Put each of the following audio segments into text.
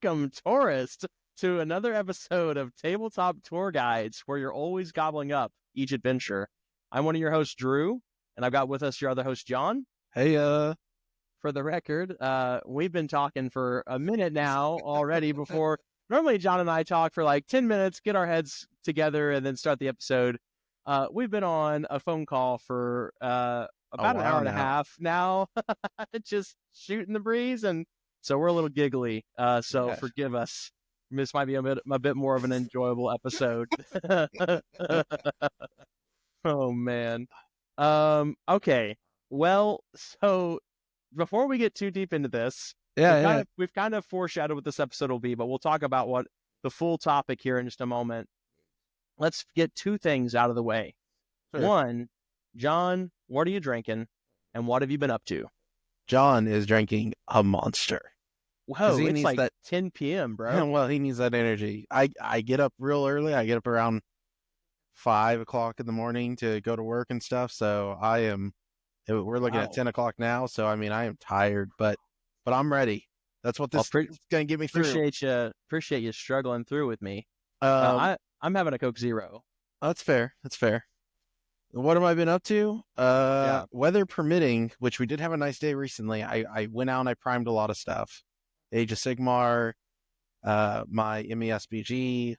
welcome, tourist, to another episode of Tabletop Tour Guides, where you're always gobbling up each adventure. I'm one of your hosts, Drew, and I've got with us your other host, John. Hey, For the record, we've been talking for a minute now already before. Normally, John and I talk for like 10 minutes, get our heads together, and then start the episode. We've been on a phone call for about an hour and a half now, just shooting the breeze, and so we're a little giggly. So forgive us. This might be a bit more of an enjoyable episode. Oh man. Okay. Well, so before we get too deep into this, we've kind of foreshadowed what this episode will be, but we'll talk about what the full topic here in just a moment. Let's get two things out of the way. Sure. One, John, what are you drinking, and what have you been up to? John is drinking a Monster. Whoa, it's like 10 p.m., bro. Well, he needs that energy. I get up real early. I get up around 5 o'clock in the morning to go to work and stuff. So we're looking at 10 o'clock now. So, I mean, I am tired, but I'm ready. That's what this is going to get me through. Appreciate you struggling through with me. I'm having a Coke Zero. That's fair. What have I been up to? Weather permitting, which we did have a nice day recently. I went out and I primed a lot of stuff. Age of Sigmar, my MESBG,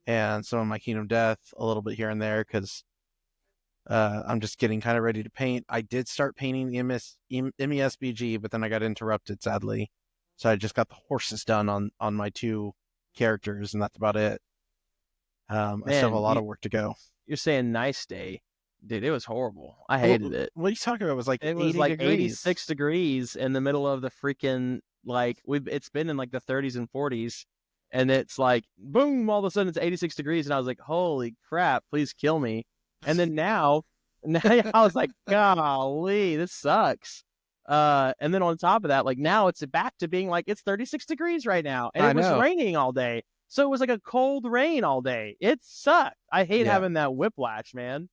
and some of my Kingdom Death, a little bit here and there, because I'm just getting kind of ready to paint. I did start painting the MESBG, but then I got interrupted, sadly. So I just got the horses done on my two characters, and that's about it. I still have a lot of work to go. You're saying nice day. Dude, it was horrible. I hated it. What are you talking about? It was like degrees. 86 degrees in the middle of the freaking, it's been in like the 30s and 40s, and it's like, boom, all of a sudden it's 86 degrees, and I was like, holy crap, please kill me. And then now I was like, golly, this sucks. And then on top of that, like now it's back to being like, it's 36 degrees right now, and it was raining all day. So it was like a cold rain all day. It sucked. I hate having that whiplash, man.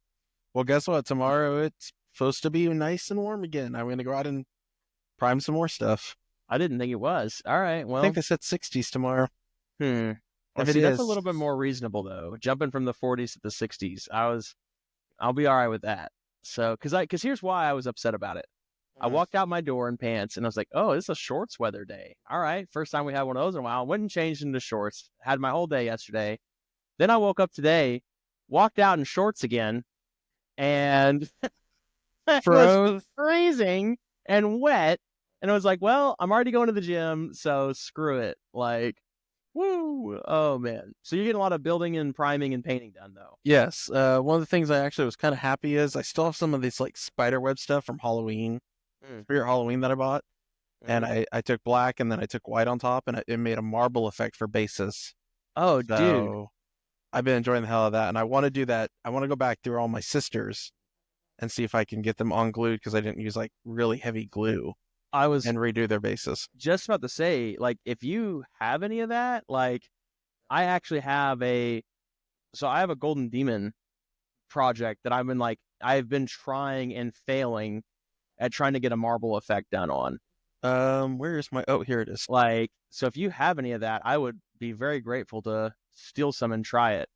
Well, guess what? Tomorrow it's supposed to be nice and warm again. I'm going to go out and prime some more stuff. I didn't think it was. All right. Well, I think they said 60s tomorrow. Well, that's a little bit more reasonable though. Jumping from the 40s to the 60s, I'll be all right with that. So, because here's why I was upset about it. I walked out my door in pants, and I was like, oh, this is a shorts weather day. All right. First time we had one of those in a while. Went and changed into shorts. Had my whole day yesterday. Then I woke up today, walked out in shorts again, and it was freezing and wet. And I was like, well, I'm already going to the gym, so screw it. Like, woo. Oh, man. So you're getting a lot of building and priming and painting done, though. Yes. One of the things I actually was kind of happy is I still have some of this like spiderweb stuff from Halloween. Spirit Halloween that I bought, and I took black and then I took white on top, and it made a marble effect for bases. Oh, so, dude, I've been enjoying the hell out of that, and I want to do that. I want to go back through all my sisters and see if I can get them unglued, because I didn't use like really heavy glue. And redo their bases. Just about to say, like, if you have any of that, like, I actually have I have a Golden Demon project that I've been trying and failing at trying to get a marble effect done on. Where is my... Oh, here it is. Like, so if you have any of that, I would be very grateful to steal some and try it.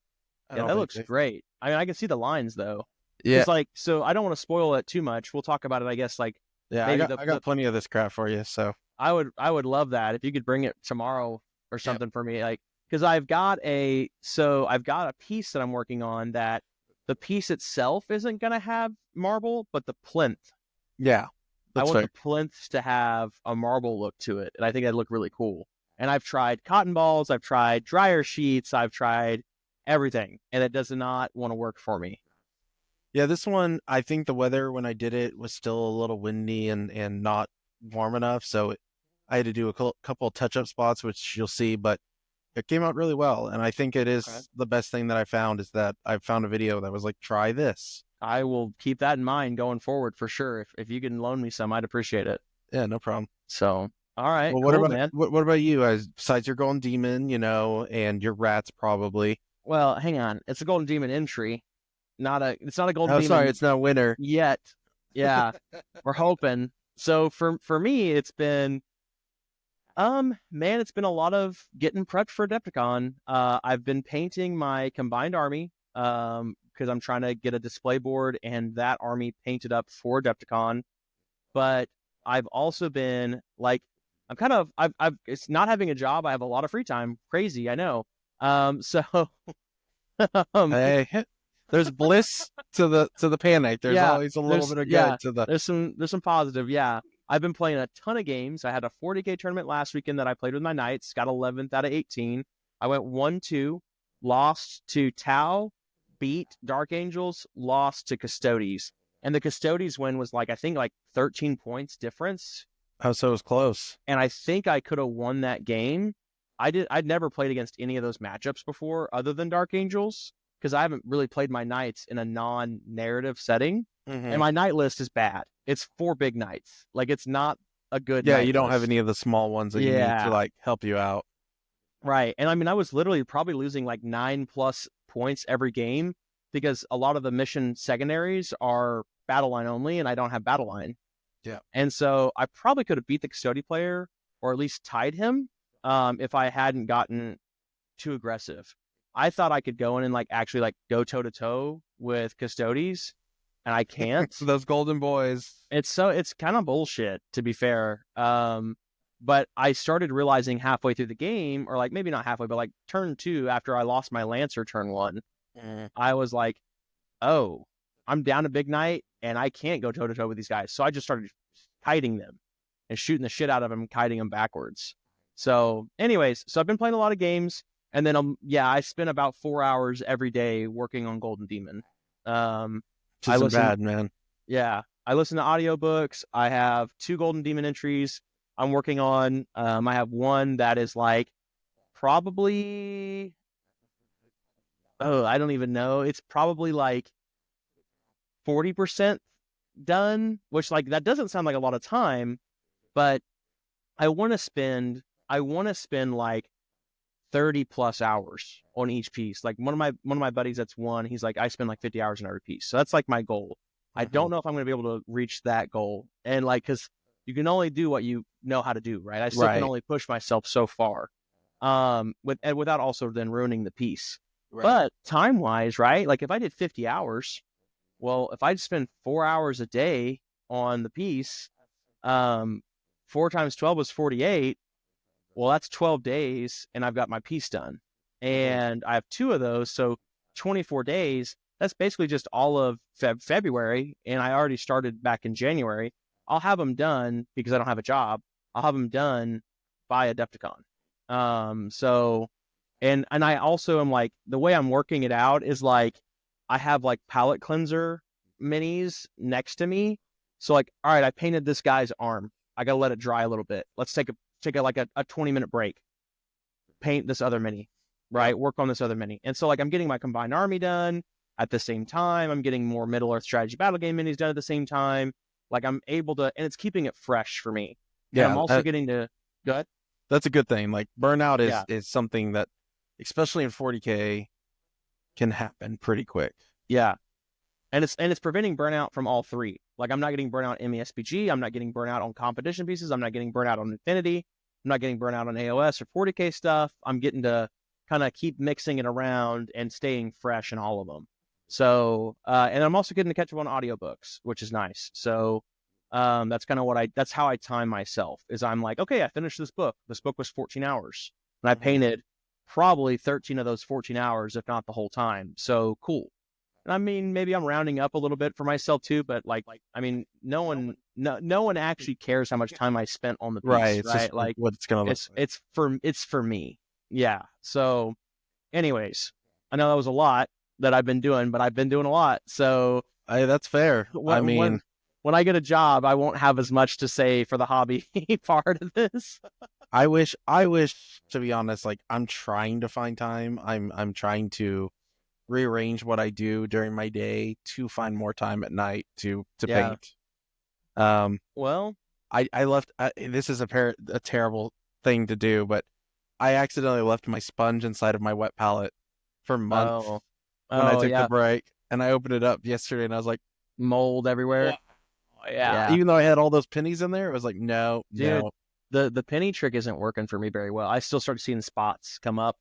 Yeah, that looks great. I mean, I can see the lines, though. Yeah. It's like, so I don't want to spoil it too much. We'll talk about it, I guess, like... Yeah, I got plenty of this crap for you, so... I would love that if you could bring it tomorrow or something for me, like... Because I've got a piece that I'm working on that the piece itself isn't going to have marble, but the plinth. Yeah. I want the plinth to have a marble look to it, and I think that'd look really cool. And I've tried cotton balls, I've tried dryer sheets, I've tried everything, and it does not want to work for me. Yeah, this one, I think the weather when I did it was still a little windy and not warm enough, so I had to do a couple of touch-up spots, which you'll see, but it came out really well, and I think it is the best thing that I found is that I found a video that was like, try this. I will keep that in mind going forward for sure. If you can loan me some, I'd appreciate it. Yeah, no problem. So, all right. Well, what about you? Besides your Golden Demon, and your rats probably. Well, hang on. It's a Golden Demon entry. It's not a Golden Demon. Oh, sorry, it's not winter yet. Yeah, we're hoping. So for me, it's been Man, it's been a lot of getting prepped for Adepticon. I've been painting my combined army, because I'm trying to get a display board and that army painted up for Adepticon. But I've also been like, I've it's not having a job. I have a lot of free time. Crazy, I know. So, Hey, there's bliss to the panic. There's always a little bit of good to the. There's some positive. Yeah. I've been playing a ton of games. I had a 40K tournament last weekend that I played with my Knights, got 11th out of 18. I went 1-2, lost to Tau, beat Dark Angels, lost to Custodes. And the Custodes win was I think 13 points difference. Oh, so it was close. And I think I could have won that game. I'd never played against any of those matchups before other than Dark Angels, because I haven't really played my Knights in a non-narrative setting. Mm-hmm. And my Knight list is bad. It's 4 big Knights. It's not a good Knight you don't list. Have any of the small ones that you need to help you out. Right. And I mean, I was literally probably losing 9+ points every game, because a lot of the mission secondaries are battle line only, and I don't have battle line. Yeah. And so I probably could have beat the Custody player, or at least tied him, if I hadn't gotten too aggressive. I thought I could go in and actually go toe to toe with Custodes, and I can't. Those golden boys. It's kind of bullshit, to be fair. But I started realizing halfway through the game, or maybe not halfway, but turn 2, after I lost my Lancer turn 1, I was like, oh, I'm down a big Knight and I can't go toe to toe with these guys. So I just started kiting them and shooting the shit out of them, kiting them backwards. So anyways, I've been playing a lot of games, and then I spend about 4 hours every day working on Golden Demon. Which isn't bad, man. Yeah. I listen to audiobooks. I have 2 Golden Demon entries I'm working on. I have one that is probably, I don't even know. It's probably 40% done, which that doesn't sound like a lot of time, but I want to spend 30+ hours on each piece. One of my buddies that's one, he's I spend 50 hours on every piece. So that's my goal. Mm-hmm. I don't know if I'm going to be able to reach that goal. And because you can only do what you know how to do, right? I still can only push myself so far. Without also then ruining the piece. Right. But time-wise, right? If I did 50 hours, well, if I'd spend 4 hours a day on the piece, 4 times 12 was 48. Well, that's 12 days, and I've got my piece done. And I have 2 of those, so 24 days. That's basically just all of February, and I already started back in January. I'll have them done, because I don't have a job. I'll have them done by Adepticon. And I also am the way I'm working it out is I have palette cleanser minis next to me. So all right, I painted this guy's arm. I got to let it dry a little bit. Let's take a 20-minute break. Paint this other mini, right? Work on this other mini. And so I'm getting my combined army done at the same time. I'm getting more Middle Earth strategy battle game minis done at the same time. I'm able to, and it's keeping it fresh for me. Yeah. And I'm also getting to, go ahead. That's a good thing. Burnout is something that, especially in 40K, can happen pretty quick. Yeah. And it's preventing burnout from all 3. I'm not getting burnout in MESPG. I'm not getting burnout on competition pieces. I'm not getting burnout on Infinity. I'm not getting burnout on AOS or 40K stuff. I'm getting to kind of keep mixing it around and staying fresh in all of them. So, and I'm also getting to catch up on audiobooks, which is nice. So, that's kind of that's how I time myself, is I'm okay, I finished this book. This book was 14 hours, and I painted probably 13 of those 14 hours, if not the whole time. So cool. And I mean, maybe I'm rounding up a little bit for myself too, but I mean, no one actually cares how much time I spent on the piece, right? It's just what it's gonna look like. It's for me. Yeah. So anyways, I know that was a lot that I've been doing, but I've been doing a lot. So that's fair. When I get a job, I won't have as much to say for the hobby part of this. I wish, to be honest, I'm trying to find time. I'm trying to rearrange what I do during my day to find more time at night to paint. Well, I left, this is a terrible thing to do, but I accidentally left my sponge inside of my wet palette for months when I took the break, and I opened it up yesterday and I was like, mold everywhere. Yeah. Even though I had all those pennies in there, it was no. the penny trick isn't working for me very well. I still start seeing spots come up.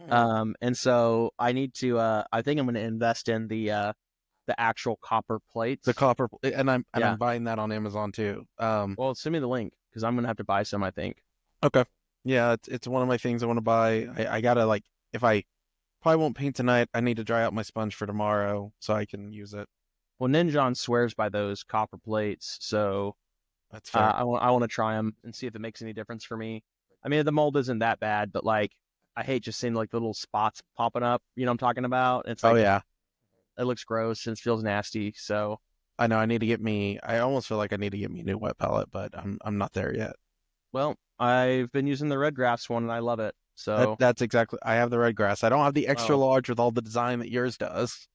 And so I need to I think I'm going to invest in the actual copper plates. The copper, and I'm buying that on Amazon too. Well, send me the link because I'm going to have to buy some, I think. Okay. Yeah, it's one of my things I want to buy. I gotta, like, if I probably won't paint tonight, I need to dry out my sponge for tomorrow so I can use it. Well, Ninjon swears by those copper plates, so that's fair. I want to try them and see if it makes any difference for me. I mean, the mold isn't that bad, but like I hate just seeing like the little spots popping up. You know what I'm talking about? It's like, oh yeah, it looks gross and it feels nasty. So I know I need to get me. I almost feel like I need to get me a new wet palette, but I'm not there yet. Well, I've been using the red grass one and I love it. So that's exactly. I have the red grass. I don't have the extra large with all the design that yours does.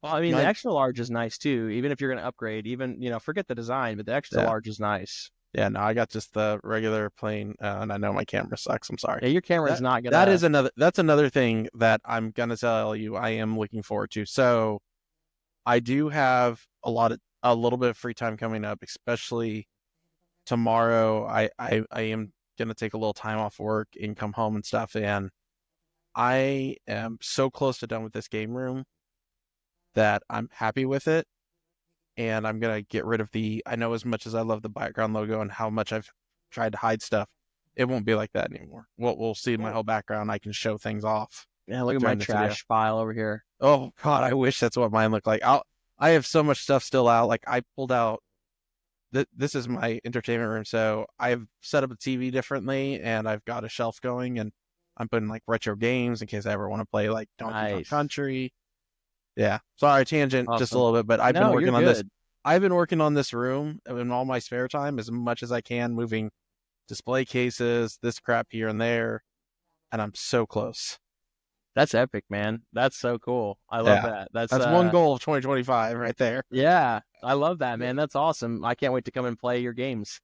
Well, I mean, the extra large is nice too. Even if you're going to upgrade, even forget the design, but the extra large is nice. Yeah, no, I got just the regular plain, and I know my camera sucks. I'm sorry. Yeah, your camera is not gonna. That's another thing that I'm gonna tell you. I am looking forward to. So, I do have a little bit of free time coming up, especially tomorrow. I am gonna take a little time off work and come home and stuff, and I am so close to done with this game room that I'm happy with it. And I'm going to get rid of I know as much as I love the background logo and how much I've tried to hide stuff, it won't be like that anymore. We'll see my whole background. I can show things off. Yeah, look at my trash pile over here. Oh, God, I wish that's what mine looked like. I have so much stuff still out. Like, I pulled out, this is my entertainment room, so I've set up a TV differently, and I've got a shelf going, and I'm putting, like, retro games in case I ever want to play, like, Donkey Kong Country. Yeah. Sorry, tangent just a little bit, but I've been working on this. I've been working on this room in all my spare time as much as I can, moving display cases, this crap here and there, and I'm so close. That's epic, man. That's so cool. I love that. That's one goal of 2025 right there. Yeah, I love that, man. That's awesome. I can't wait to come and play your games.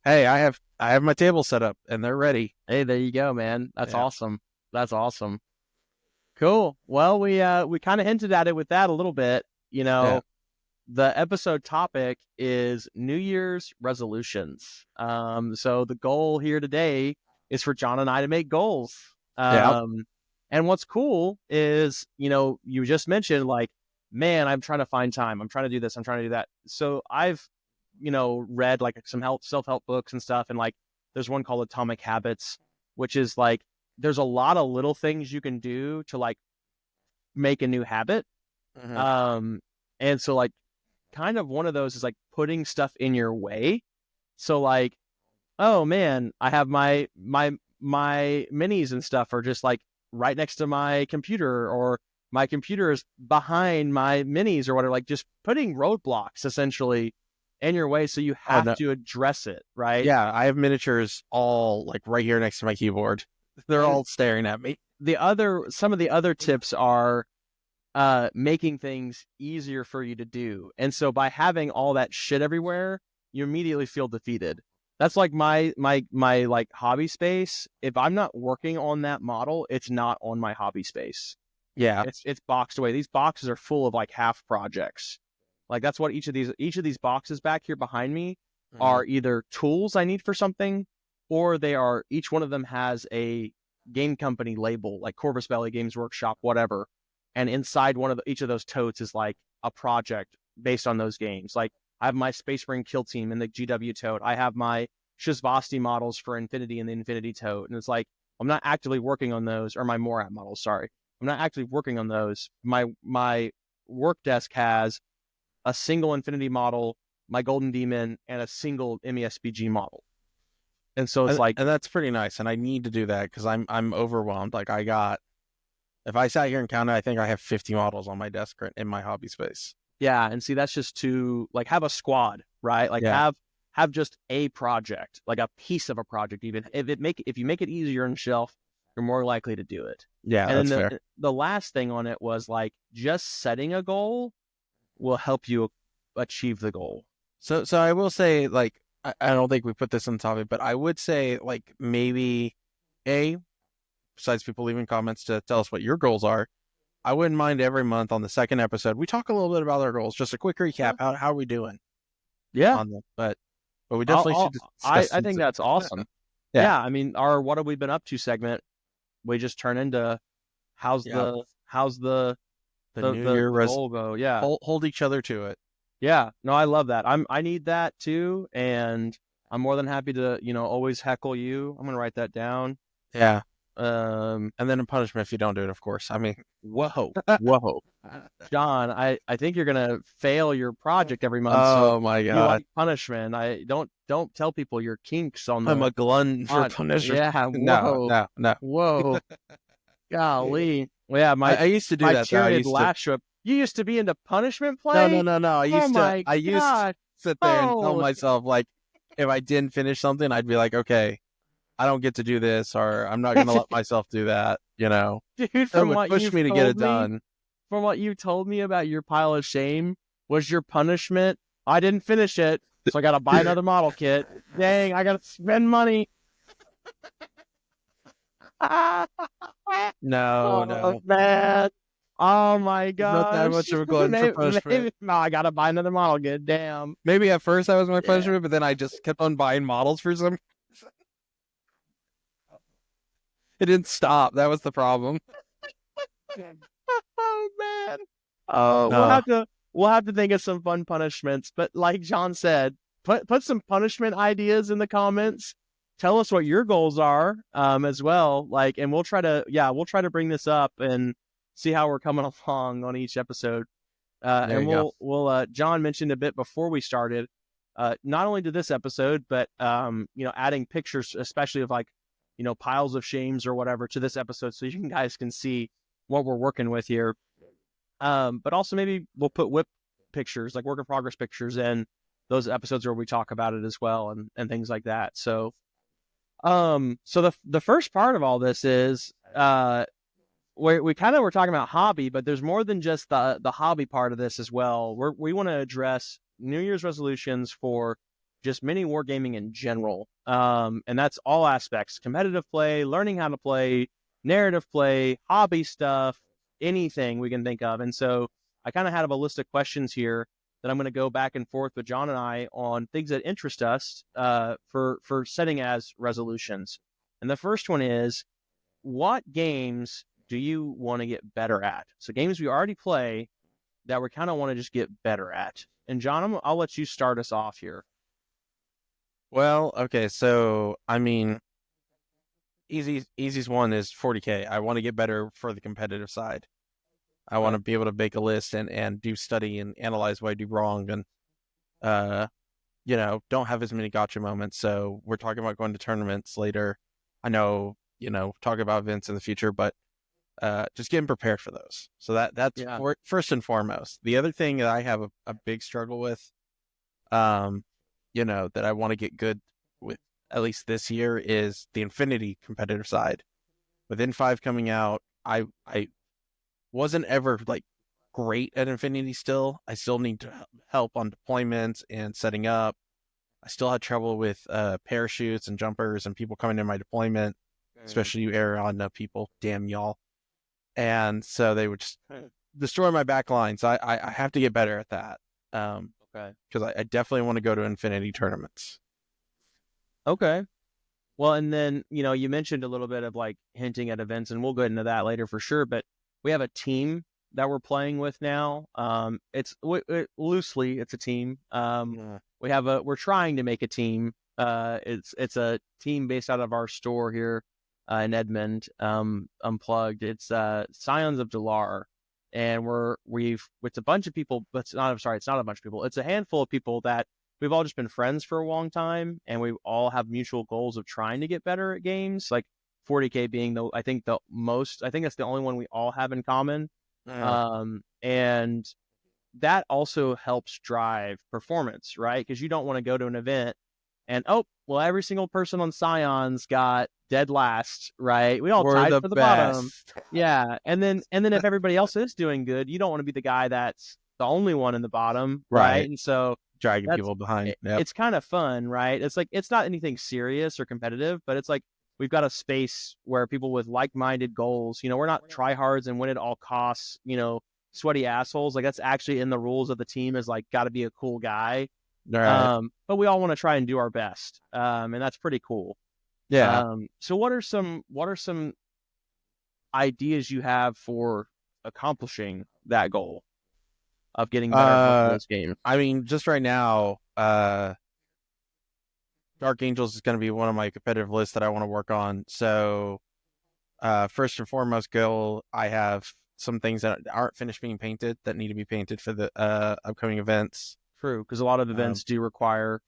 Hey, I have my table set up and they're ready. Hey, there you go, man. That's awesome. That's awesome. Cool. Well, we kind of hinted at it with that a little bit. The episode topic is New Year's resolutions. So the goal here today is for John and I to make goals. And what's cool is, you just mentioned like, man, I'm trying to find time. I'm trying to do this. I'm trying to do that. So I've, read like some self-help books and stuff. And like, there's one called Atomic Habits, which is like, there's a lot of little things you can do to like make a new habit. Mm-hmm. And so like kind of one of those is like putting stuff in your way. So like, oh man, I have my minis and stuff are just like right next to my computer, or my computer is behind my minis or whatever, like just putting roadblocks essentially in your way. So you have to address it, right? Yeah. I have miniatures all like right here next to my keyboard. They're all staring at me. Some of the other tips are making things easier for you to do. And so by having all that shit everywhere, you immediately feel defeated. That's like my like hobby space. If I'm not working on that model, it's not on my hobby space. Yeah. It's boxed away. These boxes are full of like half projects. Like that's what each of these boxes back here behind me are either tools I need for something, or each one of them has a game company label, like Corvus Belli Games Workshop, whatever. And inside each of those totes is like a project based on those games. Like I have my Space Marine Kill Team in the GW tote. I have my Shizvasti models for Infinity in the Infinity tote. And it's like, I'm not actively working on those, or my Morat models, sorry. I'm not actively working on those. My work desk has a single Infinity model, my Golden Demon, and a single MESBG model. And so it's and that's pretty nice. And I need to do that because I'm overwhelmed. Like if I sat here and counted, I think I have 50 models on my desk in my hobby space. Yeah, and see, that's just to like have a squad, right? Like have just a project, like a piece of a project. Even if you make it easier on shelf, you're more likely to do it. Yeah, and that's fair. The last thing on it was like just setting a goal will help you achieve the goal. So I will say, like, I don't think we put this on the topic, but I would say like maybe besides people leaving comments to tell us what your goals are, I wouldn't mind every month on the second episode we talk a little bit about our goals, just a quick recap. How are we doing? Yeah. But but we definitely should discuss. I think that's awesome. Yeah. I mean, our what have we been up to segment, we just turn into how's the New Year goal go. Yeah. Hold each other to it. Yeah. No, I love that. I need that too. And I'm more than happy to, always heckle you. I'm going to write that down. Yeah. And then in punishment if you don't do it, of course. I mean, whoa. John, I think you're going to fail your project every month. Oh my God. You like punishment. I don't tell people your kinks on the. I'm a glutton for punishment. Yeah. Whoa. No. Whoa. Golly. Well, yeah, I used to do that. You used to be into punishment play? No. I used to sit there and tell myself, like, if I didn't finish something, I'd be like, okay, I don't get to do this, or I'm not going to let myself do that, Dude, from what push me to get it done. From what you told me about your pile of shame, was your punishment, I didn't finish it, so I got to buy another model kit. Dang, I got to spend money. No. Man. Oh my God. Not that much of a glutton for punishment. No, I gotta buy another model kit. Damn. Maybe at first that was my punishment, but then I just kept on buying models for some reason. It didn't stop. That was the problem. Oh man. Oh, we'll have to think of some fun punishments. But like John said, put some punishment ideas in the comments. Tell us what your goals are, as well. Like, and we'll try to bring this up and see how we're coming along on each episode. And we'll John mentioned a bit before we started, not only to this episode, but adding pictures, especially of like, piles of shames or whatever to this episode, so you guys can see what we're working with here. But also maybe we'll put whip pictures, like work in progress pictures, in those episodes where we talk about it as well, and things like that. So the first part of all this is we kind of were talking about hobby, but there's more than just the hobby part of this as well. We want to address New Year's resolutions for just mini wargaming in general. And that's all aspects: competitive play, learning how to play, narrative play, hobby stuff, anything we can think of. And so I kind of have a list of questions here that I'm going to go back and forth with John and I on things that interest us for setting as resolutions. And the first one is, what games do you want to get better at? So games we already play that we kind of want to just get better at. And John, I'll let you start us off here. Well, okay, so I mean, easiest one is 40K. I want to get better for the competitive side. I want to be able to make a list and do study and analyze what I do wrong, and don't have as many gotcha moments. So we're talking about going to tournaments later. I know, talking about events in the future, but just getting prepared for those. So that's first and foremost. The other thing that I have a big struggle with, that I want to get good with at least this year, is the Infinity competitive side. With N5 coming out, I wasn't ever like great at Infinity still. I still need help on deployments and setting up. I still had trouble with parachutes and jumpers and people coming in my deployment, especially you Aeron people, damn y'all. And so they would just destroy my back line. So I have to get better at that. Because I definitely want to go to Infinity tournaments. Okay. Well, and then, you mentioned a little bit of like hinting at events, and we'll go into that later for sure. But we have a team that we're playing with now. It's loosely, it's a team. We're trying to make a team. It's a team based out of our store here in Edmond, Unplugged. It's Scions of Delar. And it's a bunch of people, but it's not a bunch of people. It's a handful of people that we've all just been friends for a long time, and we all have mutual goals of trying to get better at games. Like 40K being I think that's the only one we all have in common. And that also helps drive performance, right? Because you don't want to go to an event and every single person on Scions got dead last, right? We all tied for the bottom. Yeah. And then if everybody else is doing good, you don't want to be the guy that's the only one in the bottom, right? And so dragging people behind. It's kind of fun, right? It's like, it's not anything serious or competitive, but it's like we've got a space where people with like-minded goals, we're not tryhards and win at all costs, sweaty assholes. Like, that's actually in the rules of the team, is like, got to be a cool guy. Right. But we all want to try and do our best. And that's pretty cool. Yeah. So what are some ideas you have for accomplishing that goal of getting better at both of those games? I mean, just right now, Dark Angels is going to be one of my competitive lists that I want to work on. So, first and foremost goal, I have some things that aren't finished being painted that need to be painted for the upcoming events. True, because a lot of events do require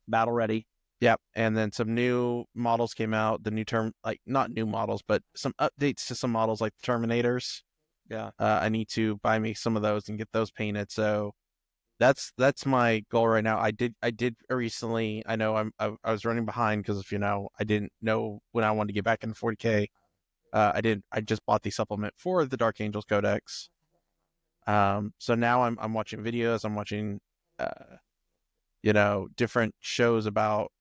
battle ready. Yep, and then some new models came out. The new term, like not new models, but some updates to some models like the Terminators. Yeah, I need to buy me some of those and get those painted. So that's my goal right now. I did recently. I know I was running behind because I didn't know when I wanted to get back into 40K. I just bought the supplement for the Dark Angels Codex. So now I'm watching videos. I'm watching different shows about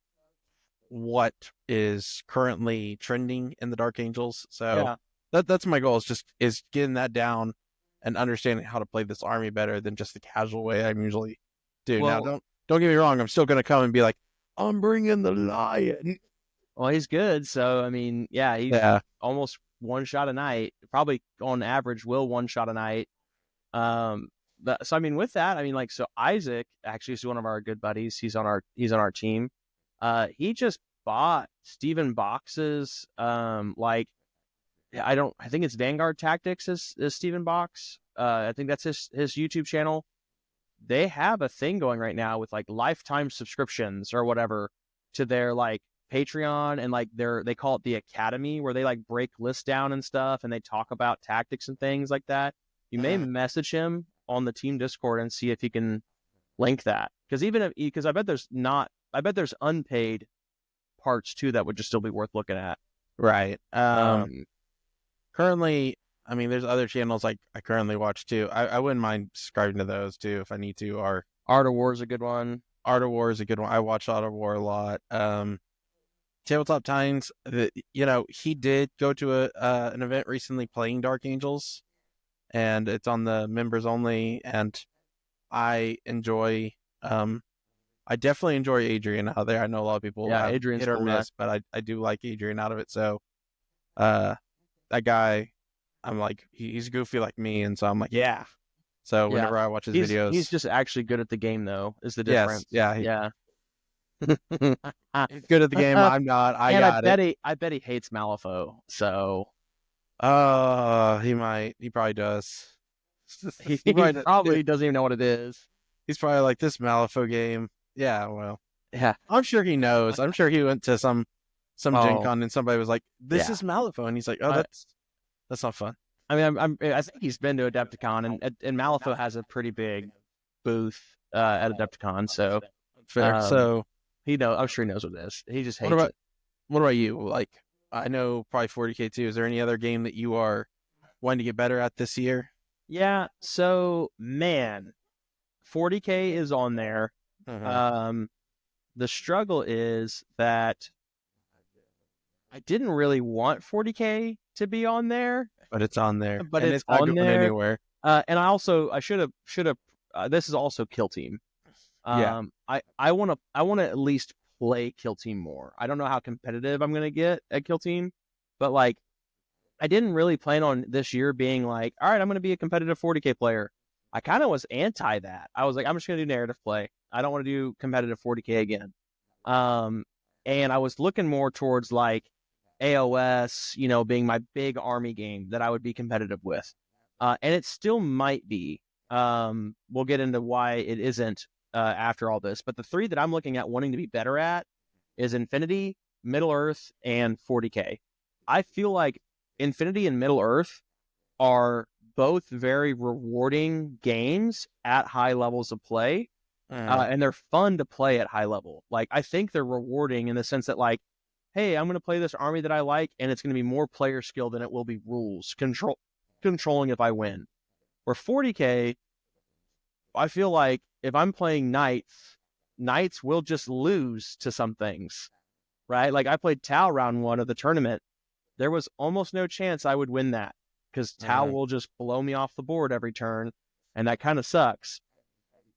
what is currently trending in the Dark Angels. So that's my goal, is getting that down and understanding how to play this army better than just the casual way I usually do. Well, now don't get me wrong, I'm still going to come and be like, I'm bringing the lion. Well, he's good. So I mean, he's almost one shot a night, probably on average will one shot a night. So I mean, with that, I mean, like, so Isaac actually is one of our good buddies. He's on our team. He just bought Stephen Box's I think it's Vanguard Tactics is Stephen Box. I think that's his YouTube channel. They have a thing going right now with like lifetime subscriptions or whatever to their like Patreon, and like they call it the Academy, where they like break lists down and stuff, and they talk about tactics and things like that. You may message him on the team Discord and see if he can link that, because I bet there's unpaid parts too that would just still be worth looking at. Right. Currently, I mean, there's other channels like I currently watch too. I wouldn't mind subscribing to those too if I need to. Or Art of War is a good one. Art of War is a good one. I watch Art of War a lot. Tabletop Times, he did go to an event recently playing Dark Angels, and it's on the members only. And I definitely enjoy Adrian out there. I know a lot of people Adrian's hit or miss, but I do like Adrian out of it. So, that guy, I'm like, he's goofy like me, and so I'm like, yeah. So whenever I watch his videos, he's just actually good at the game, though. Is the difference? Yes, yeah. He's good at the game. I'm not. I bet he hates Malifaux. So, he probably does. he probably doesn't even know what it is. He's probably like, this Malifaux game. Yeah, well, yeah. I'm sure he knows. I'm sure he went to some Gen Con and somebody was like, this is Malifaux, and he's like, oh, that's not fun. I mean, I think he's been to Adepticon, and Malifaux has a pretty big booth at Adepticon, so fair. So I'm sure he knows what it is. He just hates it. What about you? Like, I know probably 40K too. Is there any other game that you are wanting to get better at this year? Yeah. So, man, 40K is on there. The struggle is that I didn't really want 40K to be on there, but it's on there. But it's not on there anywhere. And I should have. This is also Kill Team. I want to at least play Kill Team more. I don't know how competitive I'm gonna get at Kill Team, but like, I didn't really plan on this year being like, all right, I'm gonna be a competitive 40K player. I kind of was anti that. I was like, I'm just gonna do narrative play. I don't want to do competitive 40K again. And I was looking more towards like AOS, being my big army game that I would be competitive with. And it still might be. We'll get into why it isn't after all this. But the three that I'm looking at wanting to be better at is Infinity, Middle Earth, and 40K. I feel like Infinity and Middle Earth are both very rewarding games at high levels of play. And they're fun to play at high level. Like, I think they're rewarding in the sense that, like, hey, I'm going to play this army that I like, and it's going to be more player skill than it will be rules controlling if I win. Where 40K, I feel like if I'm playing Knights will just lose to some things, right? Like, I played Tau round 1 of the tournament. There was almost no chance I would win that because Tau will just blow me off the board every turn, and that kind of sucks.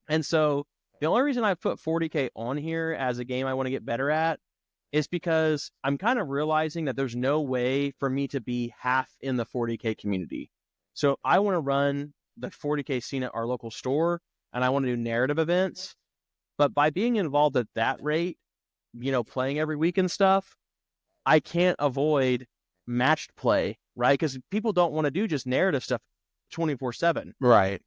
And so The only reason I put 40K on here as a game I want to get better at is because I'm kind of realizing that there's no way for me to be half in the 40K community. So I want to run the 40K scene at our local store, and I want to do narrative events. But by being involved at that rate, playing every week and stuff, I can't avoid matched play, right? Because people don't want to do just narrative stuff 24/7. Right.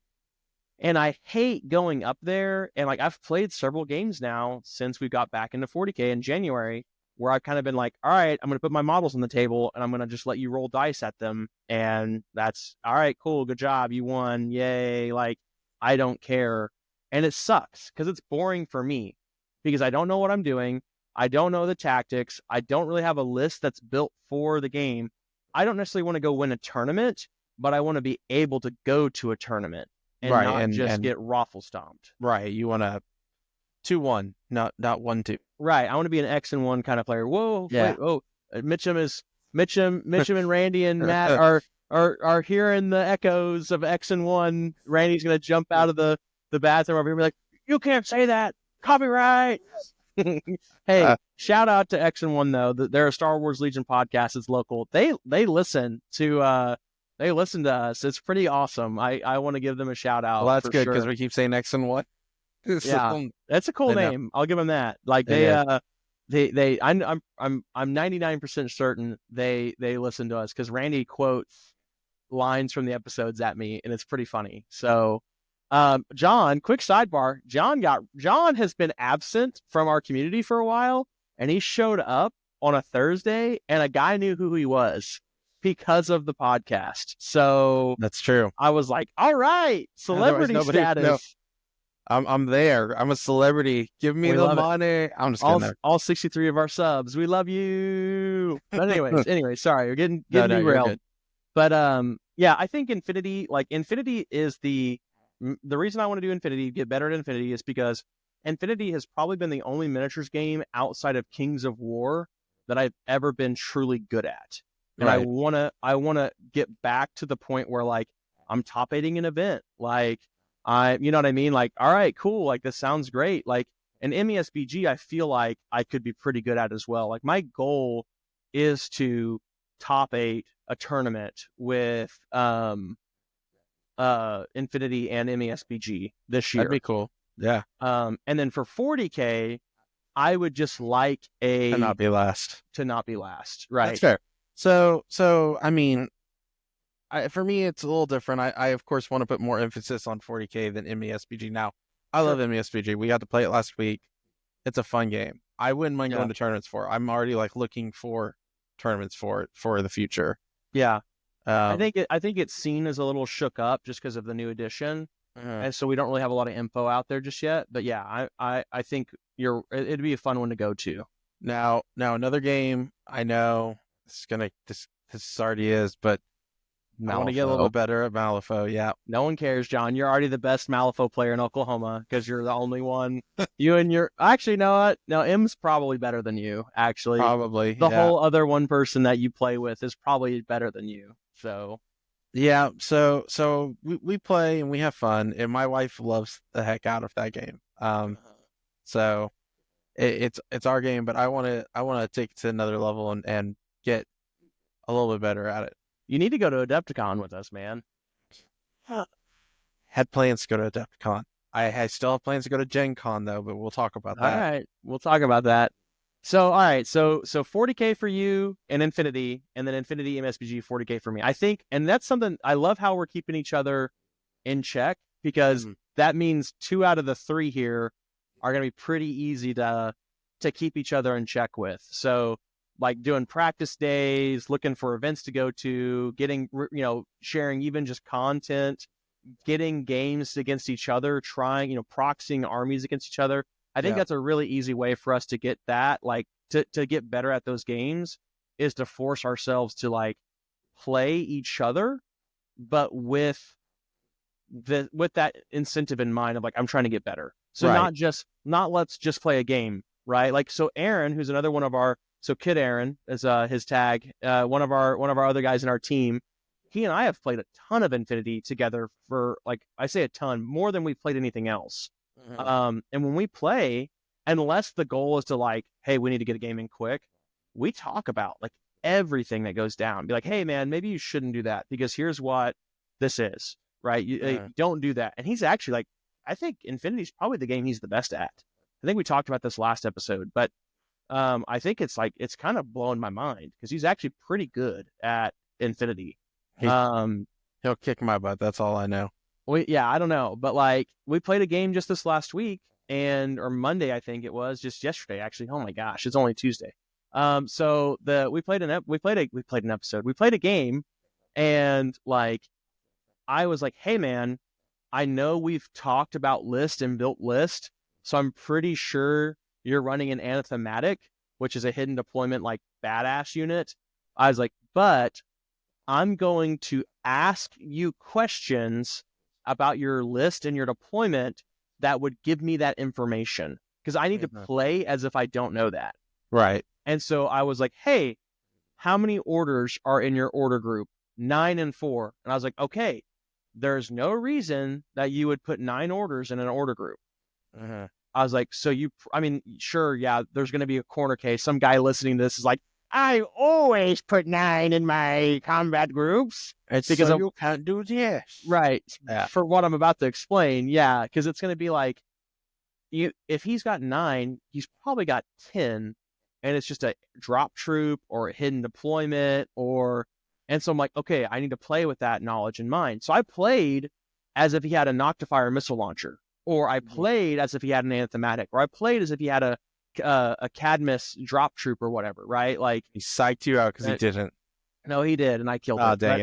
And I hate going up there. And like, I've played several games now since we got back into 40K in January, where I've kind of been like, all right, I'm going to put my models on the table and I'm going to just let you roll dice at them. And that's all right, cool, good job, you won, yay. Like, I don't care. And it sucks because it's boring for me because I don't know what I'm doing. I don't know the tactics. I don't really have a list that's built for the game. I don't necessarily want to go win a tournament, but I want to be able to go to a tournament and not just get raffle stomped. Right. You want to 2-1, not 1-2. Right. I want to be an X and 1 kind of player. Whoa. Yeah. Wait, oh, Mitchum and Randy and Matt are hearing the echoes of X and 1. Randy's going to jump out of the bathroom over here and be like, you can't say that. Copyright. Hey, shout out to X and 1 though. They're a Star Wars Legion podcast. It's local. They listen to us. It's pretty awesome. I want to give them a shout out. Well, that's good because we keep saying X and 1. Yeah, that's a cool name. I'll give them that. Like I'm 99% certain they listen to us because Randy quotes lines from the episodes at me, and it's pretty funny. So, John, quick sidebar. John has been absent from our community for a while, and he showed up on a Thursday, and a guy knew who he was because of the podcast. So that's true. I was like, all right, celebrity status. No. I'm there. I'm a celebrity. Give me the money. I'm just kidding. All 63 of our subs. We love you. But anyway, sorry, you're getting derailed. But yeah, I think Infinity is the reason I want to do Infinity, get better at Infinity, is because Infinity has probably been the only miniatures game outside of Kings of War that I've ever been truly good at. And right. I wanna get back to the point where like I'm top 8ing an event. Like you know what I mean? Like, all right, cool. Like, this sounds great. Like, an MESBG, I feel like I could be pretty good at as well. Like, my goal is to top 8 a tournament with Infinity and MESBG this year. That'd be cool. Yeah. And then for 40K, I would just like to not be last. Right. That's fair. So I mean, for me, it's a little different. I of course want to put more emphasis on 40K than MESBG. Now, I love MESBG. We got to play it last week. It's a fun game. I wouldn't mind going to tournaments for it. I'm already like looking for tournaments for it for the future. Yeah. I think it's seen as a little shook up just because of the new edition. And so we don't really have a lot of info out there just yet. But yeah, I think it'd be a fun one to go to. Now another game, I know this already is, but Malifaux. I want to get a little bit better at Malifaux. Yeah. No one cares, John. You're already the best Malifaux player in Oklahoma because you're the only one. Actually, know what? No, M's probably better than you, actually. Probably. The whole other one person that you play with is probably better than you. So. Yeah. So we play and we have fun, and my wife loves the heck out of that game. So it's our game, but I want to take it to another level and get a little bit better at it. You need to go to Adepticon with us, man. Had plans to go to Adepticon. I still have plans to go to Gen Con, though, but we'll talk about that. All right. We'll talk about that. So, all right. So 40K for you and Infinity, and then Infinity MSBG 40K for me. I think, and that's something, I love how we're keeping each other in check because that means 2 out of the 3 here are going to be pretty easy to keep each other in check with. So, like doing practice days, looking for events to go to, getting, sharing even just content, getting games against each other, trying, proxying armies against each other. I think that's a really easy way for us to get that, like to get better at those games is to force ourselves to like play each other, but with that incentive in mind of like, I'm trying to get better. So not let's just play a game, right? Like, so Aaron, who's another one of our, so Kid Aaron is his tag, one of our other guys in our team. He and I have played a ton of Infinity together for, like, I say a ton, more than we've played anything else. And when we play, unless the goal is to like, hey, we need to get a game in quick, we talk about like everything that goes down. Be like, hey man, maybe you shouldn't do that because here's what this is, right? You don't do that. And he's actually like, I think Infinity's probably the game he's the best at. I think we talked about this last episode, but I think it's like, it's kind of blowing my mind because he's actually pretty good at Infinity. He'll kick my butt. That's all I know. I don't know, but like we played a game just this last week or Monday, I think it was just yesterday, actually. Oh my gosh, it's only Tuesday. So we played an episode. We played a game, and like I was like, hey man, I know we've talked about list and built list, so I'm pretty sure you're running an anathematic, which is a hidden deployment like badass unit. I was like, but I'm going to ask you questions about your list and your deployment that would give me that information because I need to play as if I don't know that. Right. And so I was like, hey, how many orders are in your order group? 9 and 4. And I was like, okay, there's no reason that you would put 9 orders in an order group. I was like, sure, yeah, there's going to be a corner case. Some guy listening to this is like, I always put 9 in my combat groups. It's because you can't do this. Right. Yeah. For what I'm about to explain. Yeah. Because it's going to be like, if he's got 9, he's probably got 10. And it's just a drop troop or a hidden deployment and so I'm like, okay, I need to play with that knowledge in mind. So I played as if he had a Noctifier missile launcher, or I played as if he had an anathematic, or I played as if he had a Cadmus drop troop or whatever, right? Like he psyched you out because he didn't. No, he did, and I killed him. Oh, dang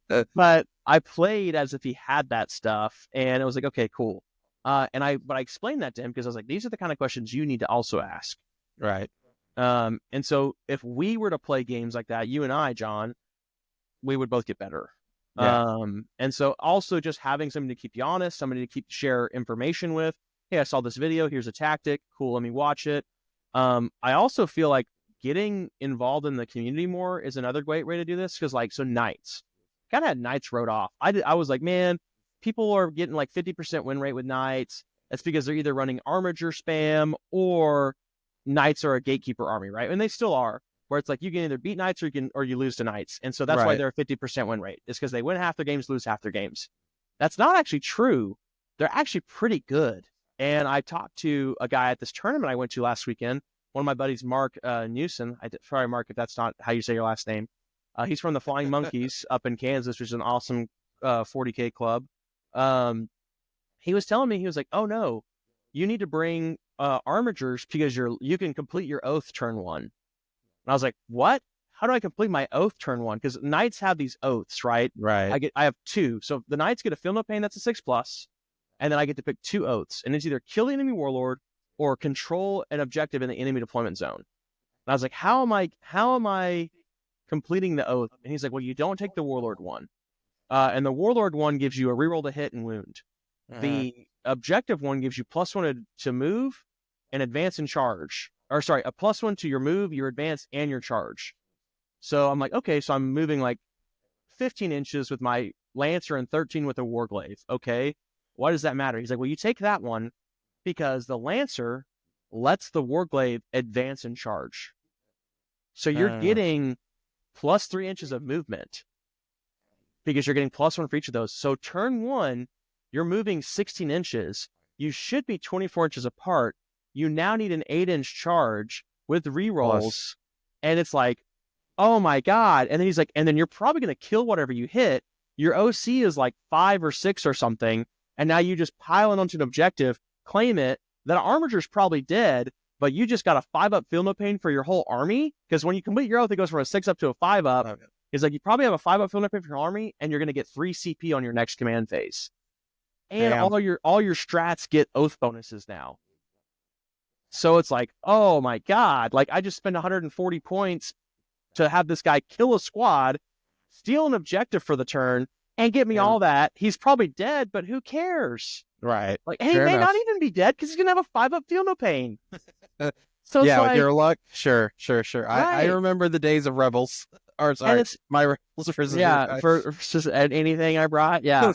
it. But I played as if he had that stuff, and it was like, okay, cool. But I explained that to him because I was like, these are the kind of questions you need to also ask. Right. And so if we were to play games like that, you and I, John, we would both get better. Yeah. And so also just having somebody to keep you honest, somebody to share information with. Hey, I saw this video. Here's a tactic. Cool. Let me watch it. I also feel like getting involved in the community more is another great way to do this. Cause like, so Knights, kind of had Knights wrote off. I was like, man, people are getting like 50% win rate with Knights. That's because they're either running Armiger spam or Knights are a gatekeeper army, right? And they still are, where it's like you can either beat Knights or you lose to Knights. And so that's why they're a 50% win rate. It's because they win half their games, lose half their games. That's not actually true. They're actually pretty good. And I talked to a guy at this tournament I went to last weekend. One of my buddies, Mark Newson. Sorry, Mark, if that's not how you say your last name. He's from the Flying Monkeys up in Kansas, which is an awesome 40K club. He was telling me, he was like, oh no, you need to bring Armigers because you can complete your oath turn 1. And I was like, what? How do I complete my oath turn 1? Because Knights have these oaths, right? Right. I have 2. So the Knights get a Feel No Pain, that's a 6+, and then I get to pick 2 oaths. And it's either kill the enemy warlord or control an objective in the enemy deployment zone. And I was like, how am I completing the oath? And he's like, well, you don't take the warlord one. And the warlord one gives you a reroll to hit and wound. The objective one gives you +1 to move and advance and charge. Or sorry, a +1 to your move, your advance, and your charge. So I'm like, okay, so I'm moving like 15 inches with my Lancer and 13 with a Warglaive. Okay, why does that matter? He's like, well, you take that one because the Lancer lets the Warglaive advance and charge. So you're getting +3 inches of movement because you're getting +1 for each of those. So turn 1, you're moving 16 inches. You should be 24 inches apart. You now need an 8-inch charge with rerolls. And it's like, oh my God. And then he's like, and then you're probably going to kill whatever you hit. Your OC is like 5 or 6 or something. And now you just pile it onto an objective, claim it. That Armiger's probably dead, but you just got a 5-up Feel No Pain for your whole army. Because when you complete your oath, it goes from a 6-up to a 5-up. Okay. It's like you probably have a 5-up Feel No Pain for your army, and you're going to get 3 CP on your next command phase. And all your strats get oath bonuses now. So it's like, oh my God, like I just spent 140 points to have this guy kill a squad, steal an objective for the turn, and get me all that. He's probably dead, but who cares? Right. Like, hey, he may not even be dead because he's going to have a 5-up Feel No Pain. So yeah, like, with your luck, sure. Right. I remember the days of Rebels. Or sorry, my Rebels versus for just anything I brought. Yeah.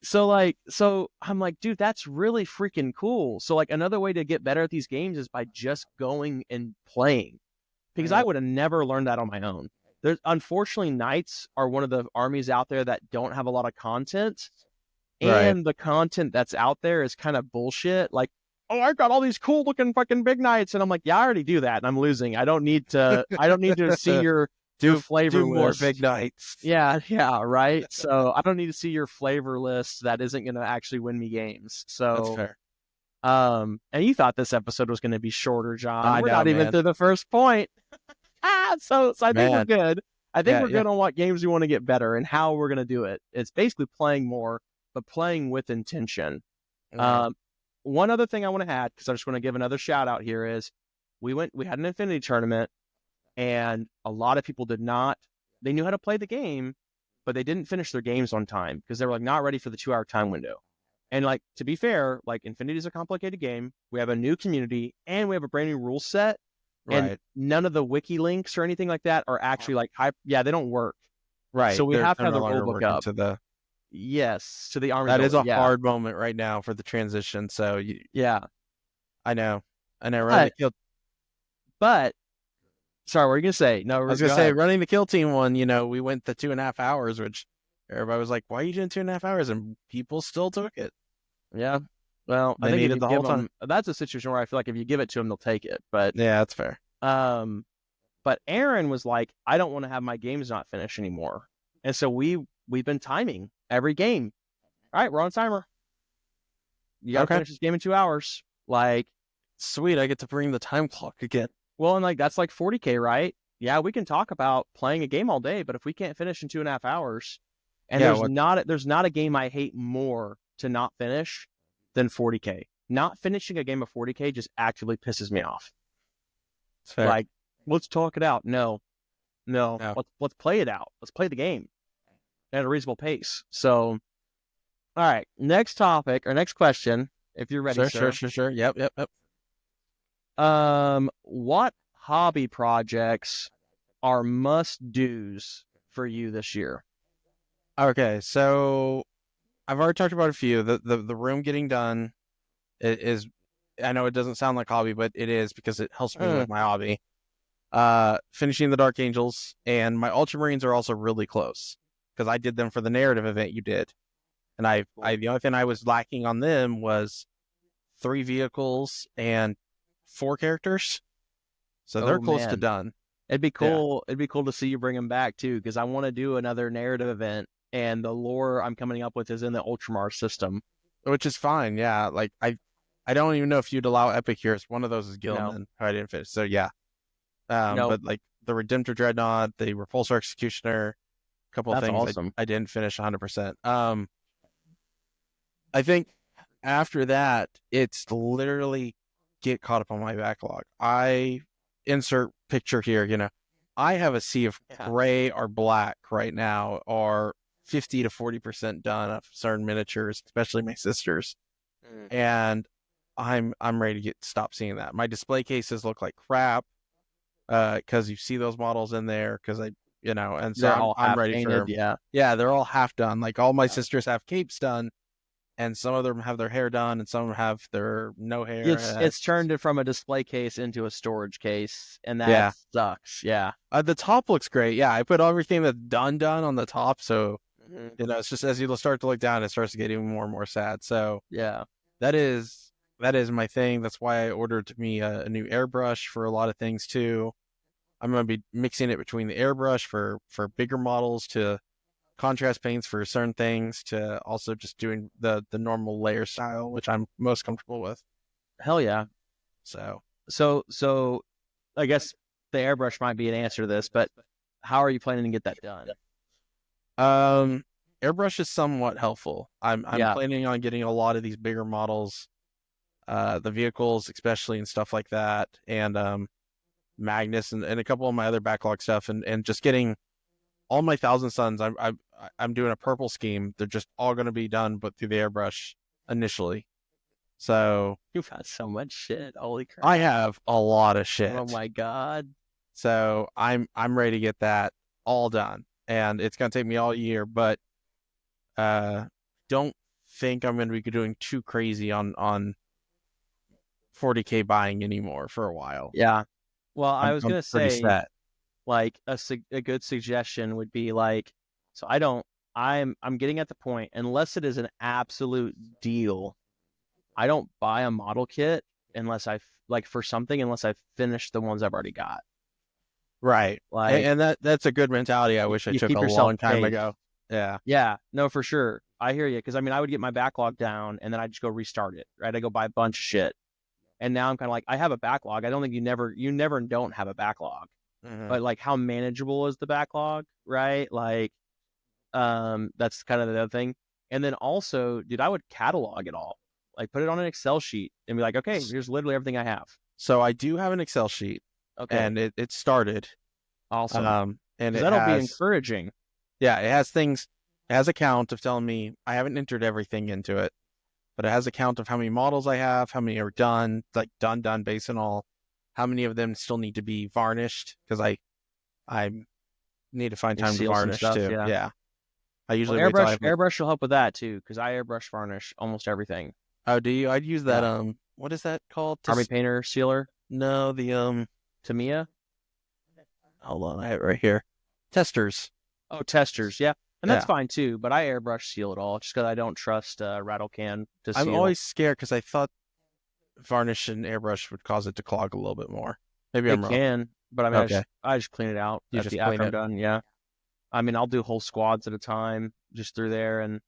so I'm like, dude, that's really freaking cool. So like another way to get better at these games is by just going and playing, because I would have never learned that on my own. There's unfortunately knights are one of the armies out there that don't have a lot of content, Right. and the content that's out there is kind of bullshit. Like, oh, I've got all these cool looking fucking big knights, and I'm like, yeah, I already do that, and I'm losing. I don't need to. I don't need to see your flavor do more big list. nights. Yeah, yeah, right. So I don't need to see your flavor list that isn't going to actually win me games. That's So, fair. and you thought this episode was going to be shorter, John. I We're know, not even man. through the first point. So I think we're Man. good. I think Yeah, we're yeah. good on what games we want to get better and how we're going to do it. It's basically playing more, but playing with intention. Right. One other thing I want to add, because I just want to give another shout out here, is we had an Infinity tournament, and a lot of people they knew how to play the game, but they didn't finish their games on time because they were like not ready for the 2 hour time window. And like, to be fair, like Infinity is a complicated game. We have a new community and we have a brand new rule set. And Right. none of the wiki links or anything like that are actually like they don't work. Right. So we have to They're have no the rule longer book working up. to the. Yes, to the army That is building. a hard moment right now for the transition. So yeah, I know. Running the kill. But sorry, what were you gonna say? No, I was gonna say running the kill team one. We went the 2.5 hours, which everybody was like, "Why are you doing 2.5 hours?" And people still took it. Yeah. Well, They I think if needed you the whole give them, that's a situation where I feel like if you give it to them, they'll take it. But yeah, that's fair. But Aaron was like, I don't want to have my games not finished anymore, and so we've been timing every game. All right, we're on timer. You got to finish this game in 2 hours. Like, sweet, I get to bring the time clock again. Well, and like that's like 40K, right? Yeah, we can talk about playing a game all day, but if we can't finish in 2.5 hours, and there's not a game I hate more to not finish than 40K. Not finishing a game of 40K just actively pisses me off. Fair. Like, let's talk it out. No. Let's play it out. Let's play the game at a reasonable pace. So, all right, next topic or next question, if you're ready, sir. Sure. Yep. What hobby projects are must-dos for you this year? Okay, so I've already talked about a few. The room getting done is, I know it doesn't sound like hobby, but it is because it helps me with my hobby. Finishing the Dark Angels, and my Ultramarines are also really close because I did them for the narrative event you did, and the only thing I was lacking on them was 3 vehicles and 4 characters, so they're close to done. It'd be cool. Yeah. It'd be cool to see you bring them back too, because I want to do another narrative event, and the lore I'm coming up with is in the Ultramar system, which is fine. Yeah, like I don't even know if you'd allow epic here. One of those is Gilman, who I didn't finish. So yeah, but like the Redemptor Dreadnought, the Repulsor Executioner, a couple of things awesome. I didn't finish 100%. I think after that, it's literally get caught up on my backlog. I insert picture here, I have a sea of gray or black right now, or 50 to 40% done of certain miniatures, especially my sisters. And I'm ready to stop seeing that. My display cases look like crap because you see those models in there because and so I'm ready for them. Yeah, they're all half done. Like all my sisters have capes done, and some of them have their hair done, and some of them have their no hair. It's turned it from a display case into a storage case, and that sucks. Yeah. The top looks great. Yeah, I put everything that's done on the top, so it's just as you start to look down, it starts to get even more and more sad. So yeah, that is my thing. That's why I ordered me a new airbrush for a lot of things too. I'm going to be mixing it between the airbrush for bigger models to contrast paints for certain things to also just doing the normal layer style, which I'm most comfortable with. Hell yeah. So I guess the airbrush might be an answer to this, but how are you planning to get that done? Airbrush is somewhat helpful. I'm planning on getting a lot of these bigger models, the vehicles especially and stuff like that, and Magnus and a couple of my other backlog stuff, and just getting all my Thousand Suns. I'm doing a purple scheme. They're just all going to be done, but through the airbrush initially. So you've got so much shit. Holy crap! I have a lot of shit. Oh my god! So I'm ready to get that all done, and it's going to take me all year. But don't think I'm going to be doing too crazy on 40K buying anymore for a while. Yeah. Well, I was I'm going to pretty say, set. like, a good suggestion would be like, so I'm getting at the point, unless it is an absolute deal, I don't buy a model kit unless for something, unless I've finished the ones I've already got. Right. Like, And that's a good mentality I wish I you took keep a yourself long time safe. ago. Yeah. Yeah, no, for sure. I hear you. Because I mean, I would get my backlog down and then I just go restart it, right? I go buy a bunch of shit. And now I'm kind of like, I have a backlog. I don't think you never don't have a backlog. Mm-hmm. But like, how manageable is the backlog, right? Like, that's kind of the other thing. And then also, dude, I would catalog it all. Like, put it on an Excel sheet and be like, okay, here's literally everything I have. So I do have an Excel sheet. Okay. And it started. Awesome. And that'll be encouraging. Yeah, it has things. It has a count of telling me I haven't entered everything into it, but it has a count of how many models I have, how many are done, like done based on all, how many of them still need to be varnished because I need to find time to varnish stuff, too. Yeah. I usually airbrush will help with that too because I airbrush varnish almost everything. Oh, do you? I'd use that. What is that called? Army painter sealer. No, the Tamiya. Hold on, I have it right here. Testers. Oh, testers, yeah. And that's fine too, but I airbrush seal it all just because I don't trust rattle can to seal. I'm always scared because I thought varnish and airbrush would cause it to clog a little bit more. Maybe I'm wrong. It can, but I mean, I just clean it out after I'm done. Yeah. I mean, I'll do whole squads at a time just through there. And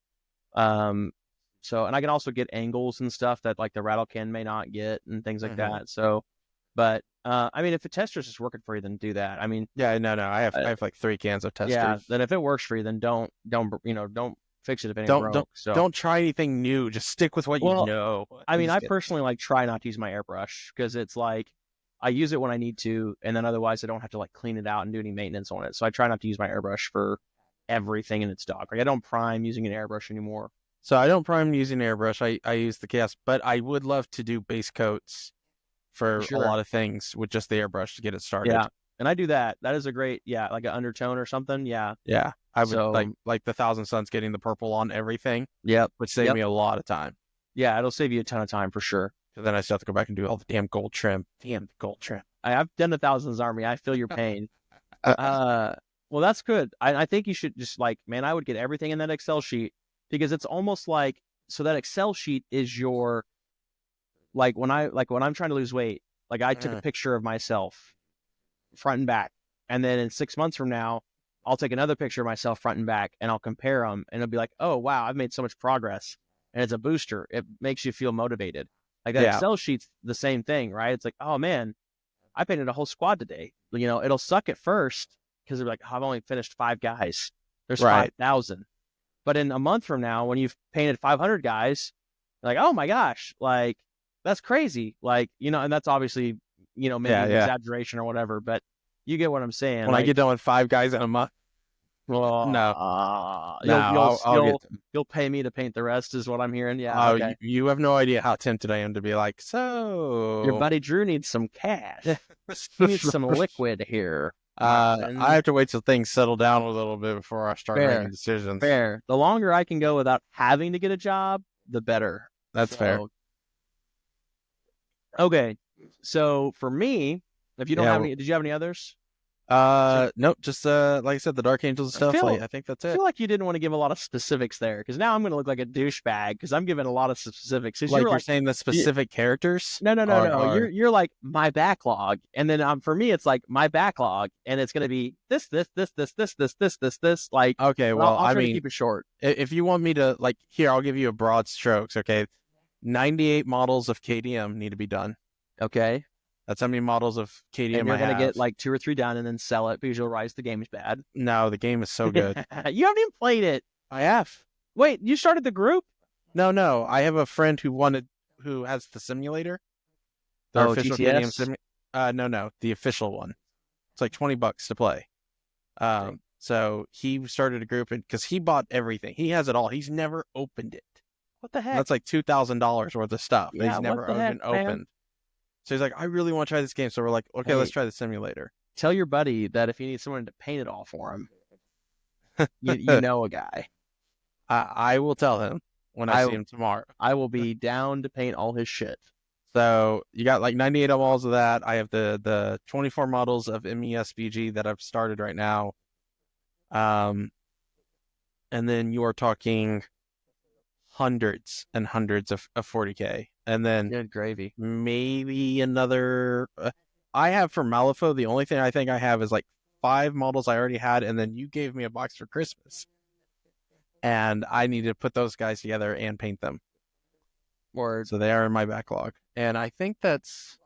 so, and I can also get angles and stuff that like the rattle can may not get and things like that. So, but I mean, if the testers is working for you, then do that. I mean, yeah, no, I have like 3 cans of testers. Yeah, then if it works for you, then don't fix it if it ain't broke. Don't try anything new. Just stick with what you know. I mean, I personally like try not to use my airbrush because it's like I use it when I need to, and then otherwise I don't have to like clean it out and do any maintenance on it. So I try not to use my airbrush for everything in its stock. Like I don't prime using an airbrush anymore. So I don't prime using airbrush. I use the cast, but I would love to do base coats for a lot of things with just the airbrush to get it started. Yeah, and I do that. That is a great, like an undertone or something. Yeah. Yeah. I would like the Thousand Suns getting the purple on everything. Yep. Would save me a lot of time. Yeah, it'll save you a ton of time for sure. So then I still have to go back and do all the damn gold trim. Damn gold trim. I've done the Thousands Army. I feel your pain. Well, that's good. I think you should just man, I would get everything in that Excel sheet because it's almost like, so that Excel sheet is your, when I'm trying to lose weight, I took a picture of myself front and back. And then in 6 months from now, I'll take another picture of myself front and back and I'll compare them and it'll be like, oh, wow, I've made so much progress. And it's a booster. It makes you feel motivated. Like that Excel sheet's the same thing, right? It's like, oh man, I painted a whole squad today. It'll suck at first because they're like, oh, I've only finished 5 guys. There's 5,000. But in a month from now, when you've painted 500 guys, you're like, oh my gosh, that's crazy. And that's obviously, maybe an exaggeration or whatever, but you get what I'm saying. When I get done with 5 guys in a month, you'll pay me to paint the rest, is what I'm hearing. Yeah. Okay. You have no idea how tempted I am to be like, so your buddy Drew needs some cash. He needs some liquid here. I have to wait till things settle down a little bit before I start making decisions. Fair. The longer I can go without having to get a job, the better. That's fair. Okay. So for me, if you don't have any, did you have any others? Nope. Just like I said, the Dark Angels and stuff. I think that's it. I feel like you didn't want to give a lot of specifics there because now I'm going to look like a douchebag because I'm giving a lot of specifics. You're saying the specific characters? No. You're like my backlog, and then for me it's like my backlog, and it's going to be this. Like okay, well, I'll try to keep it short. If you want me to here, I'll give you a broad strokes. Okay, 98 models of KDM need to be done. Okay. That's how many models of KDM and you're going to get 2 or 3 done and then sell it because you'll realize the game is bad. No, the game is so good. You haven't even played it. I have. Wait, you started the group? No. I have a friend who has the simulator. The official GTS? KDM no, the official one. It's like $20 to play. So he started a group because he bought everything. He has it all. He's never opened it. What the heck? That's like $2,000 worth of stuff. Yeah, he's never even opened. So he's like, I really want to try this game. So we're like, okay, let's try the simulator. Tell your buddy that if you need someone to paint it all for him, you know a guy. I will tell him. when I see him tomorrow. I will be down to paint all his shit. So you got like 98 walls of that. I have the 24 models of MESBG that I've started right now. And then you are talking hundreds and hundreds of 40K. And then good gravy. Maybe another. I have for Malifaux, the only thing I think I have is like 5 models I already had, and then you gave me a box for Christmas. And I need to put those guys together and paint them. So they are in my backlog. And I think that's,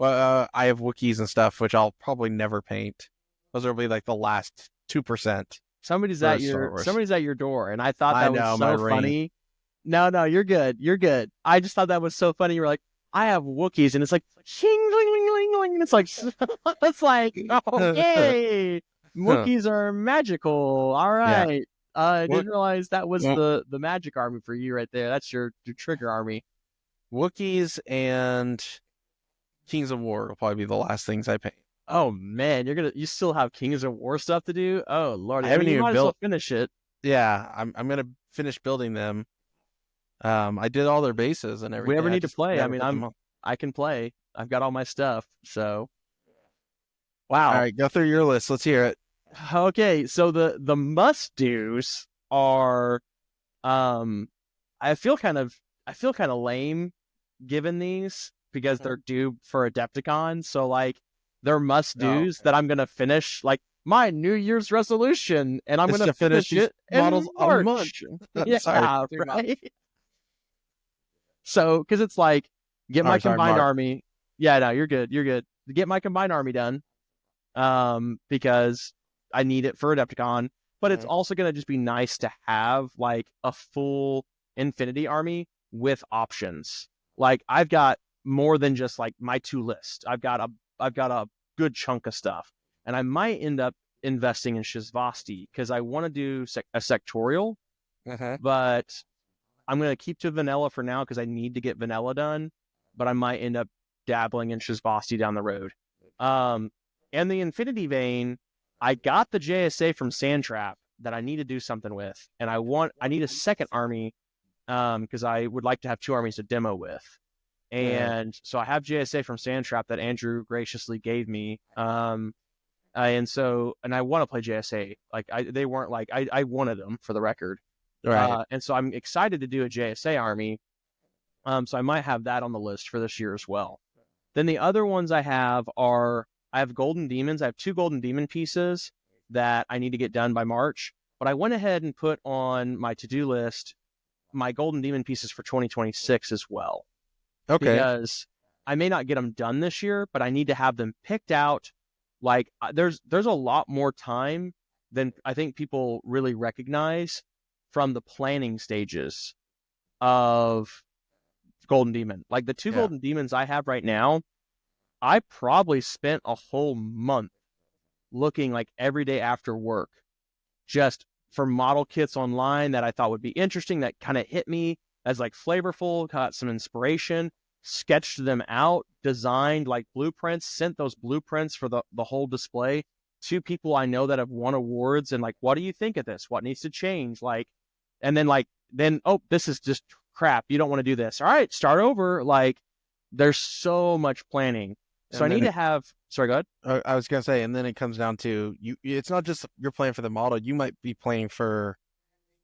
I have Wookiees and stuff, which I'll probably never paint. Those will be like the last 2%. Somebody's at your door, and I thought that was so funny. No, you're good. You're good. I just thought that was so funny. You were like, I have Wookiees, and it's like, shing, ling, ling, ling, ling, and it's like, okay, Wookiees are magical. All right. Yeah. I didn't realize that was the magic army for you right there. That's your trigger army. Wookiees and Kings of War will probably be the last things I paint. Oh man, you still have Kings of War stuff to do? Oh Lord, I haven't even built. Finish it. Yeah, I'm gonna finish building them. I did all their bases and everything. We ever need to play? I mean, I can play. I've got all my stuff. So, wow. All right, go through your list. Let's hear it. Okay, so the must do's are, I feel kind of lame given these because they're due for Adepticon. So like they're must do's that I'm gonna finish, like my New Year's resolution, and I'm gonna finish it models in March. Yeah, sorry, right. So because it's like get my combined army. Yeah, no, you're good. You're good. Get my combined army done, because I need it for Adepticon, but it's also going to just be nice to have like a full Infinity army with options. Like I've got more than just like my 2 lists. I've got a good chunk of stuff, and I might end up investing in Shizvasti because I want to do a sectorial, but I'm going to keep to vanilla for now because I need to get vanilla done, but I might end up dabbling in Shizvasti down the road. And the Infinity vein, I got the JSA from Sandtrap that I need to do something with, and I need a second army because I would like to have 2 armies to demo with. And so I have JSA from Sandtrap that Andrew graciously gave me. And I want to play JSA. Like they weren't like I wanted them for the record. Right. And so I'm excited to do a JSA army. So I might have that on the list for this year as well. Then the other ones I have Golden Demons. I have 2 Golden Demon pieces that I need to get done by March. But I went ahead and put on my to-do list my Golden Demon pieces for 2026 as well. Okay. Because I may not get them done this year, but I need to have them picked out. Like there's a lot more time than I think people really recognize from the planning stages of Golden Demon. Like the 2 Golden Demons I have right now, I probably spent a whole month looking like every day after work just for model kits online that I thought would be interesting, that kind of hit me as like flavorful, got some inspiration, sketched them out, designed like blueprints, sent those blueprints for the whole display to people I know that have won awards, and like, what do you think of this? What needs to change? Like, and then, oh, this is just crap. You don't want to do this. All right, start over. Like, there's so much planning. So I need to have. Sorry, go ahead. I was gonna say, and then it comes down to you. It's not just you're playing for the model. You might be playing for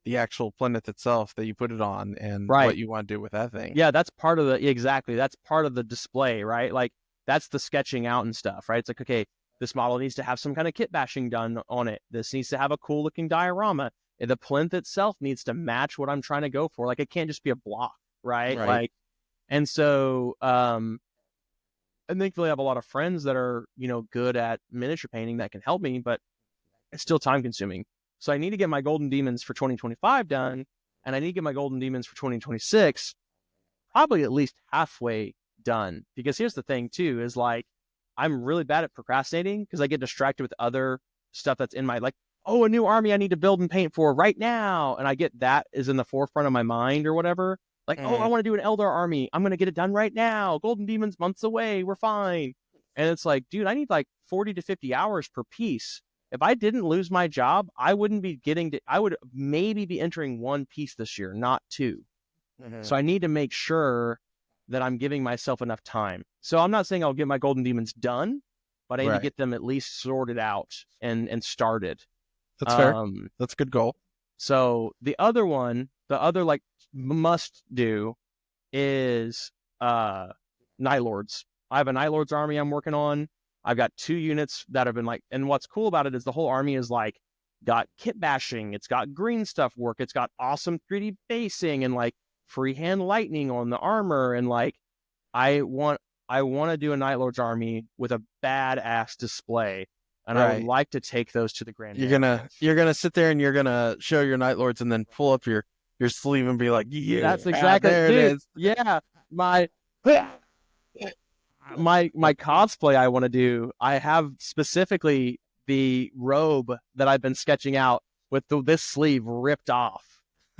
the actual Plinth itself that you put it on, and what you want to do with that thing. Yeah, that's part of that's part of the display, right? Like that's the sketching out and stuff, right? It's like, okay, this model needs to have some kind of kit bashing done on it. This needs to have a cool looking diorama. The Plinth itself needs to match what I'm trying to go for. Like it can't just be a block, right? Like, and so, I thankfully I have a lot of friends that are, good at miniature painting that can help me, but it's still time consuming. So I need to get my Golden Demons for 2025 done, and I need to get my Golden Demons for 2026 probably at least halfway done. Because here's the thing too, is like, I'm really bad at procrastinating because I get distracted with other stuff that's in my, like, oh, a new army I need to build and paint for right now. And I get that is in the forefront of my mind or whatever. Like, oh, I want to do an Eldar army. I'm going to get it done right now. Golden Demon's months away. We're fine. And it's like, dude, I need like 40 to 50 hours per piece. If I didn't lose my job, I wouldn't be I would maybe be entering 1 piece this year, not 2. So I need to make sure that I'm giving myself enough time. So I'm not saying I'll get my golden demons done, but I need to get them at least sorted out and started. That's fair. That's a good goal. So the other like must do is Night Lords. I have a Night Lords army I'm working on. I've got 2 units that have been like, and what's cool about it is the whole army is like got kit bashing, it's got green stuff work, it's got awesome 3D basing and like freehand lightning on the armor, and like I want to do a Night Lords army with a badass display, and I would like to take those to the grand. You're gonna sit there and you're gonna show your Night Lords and then pull up your sleeve and be like, yeah, that's exactly there it is. Yeah, my cosplay I want to do. I have specifically the robe that I've been sketching out with this sleeve ripped off.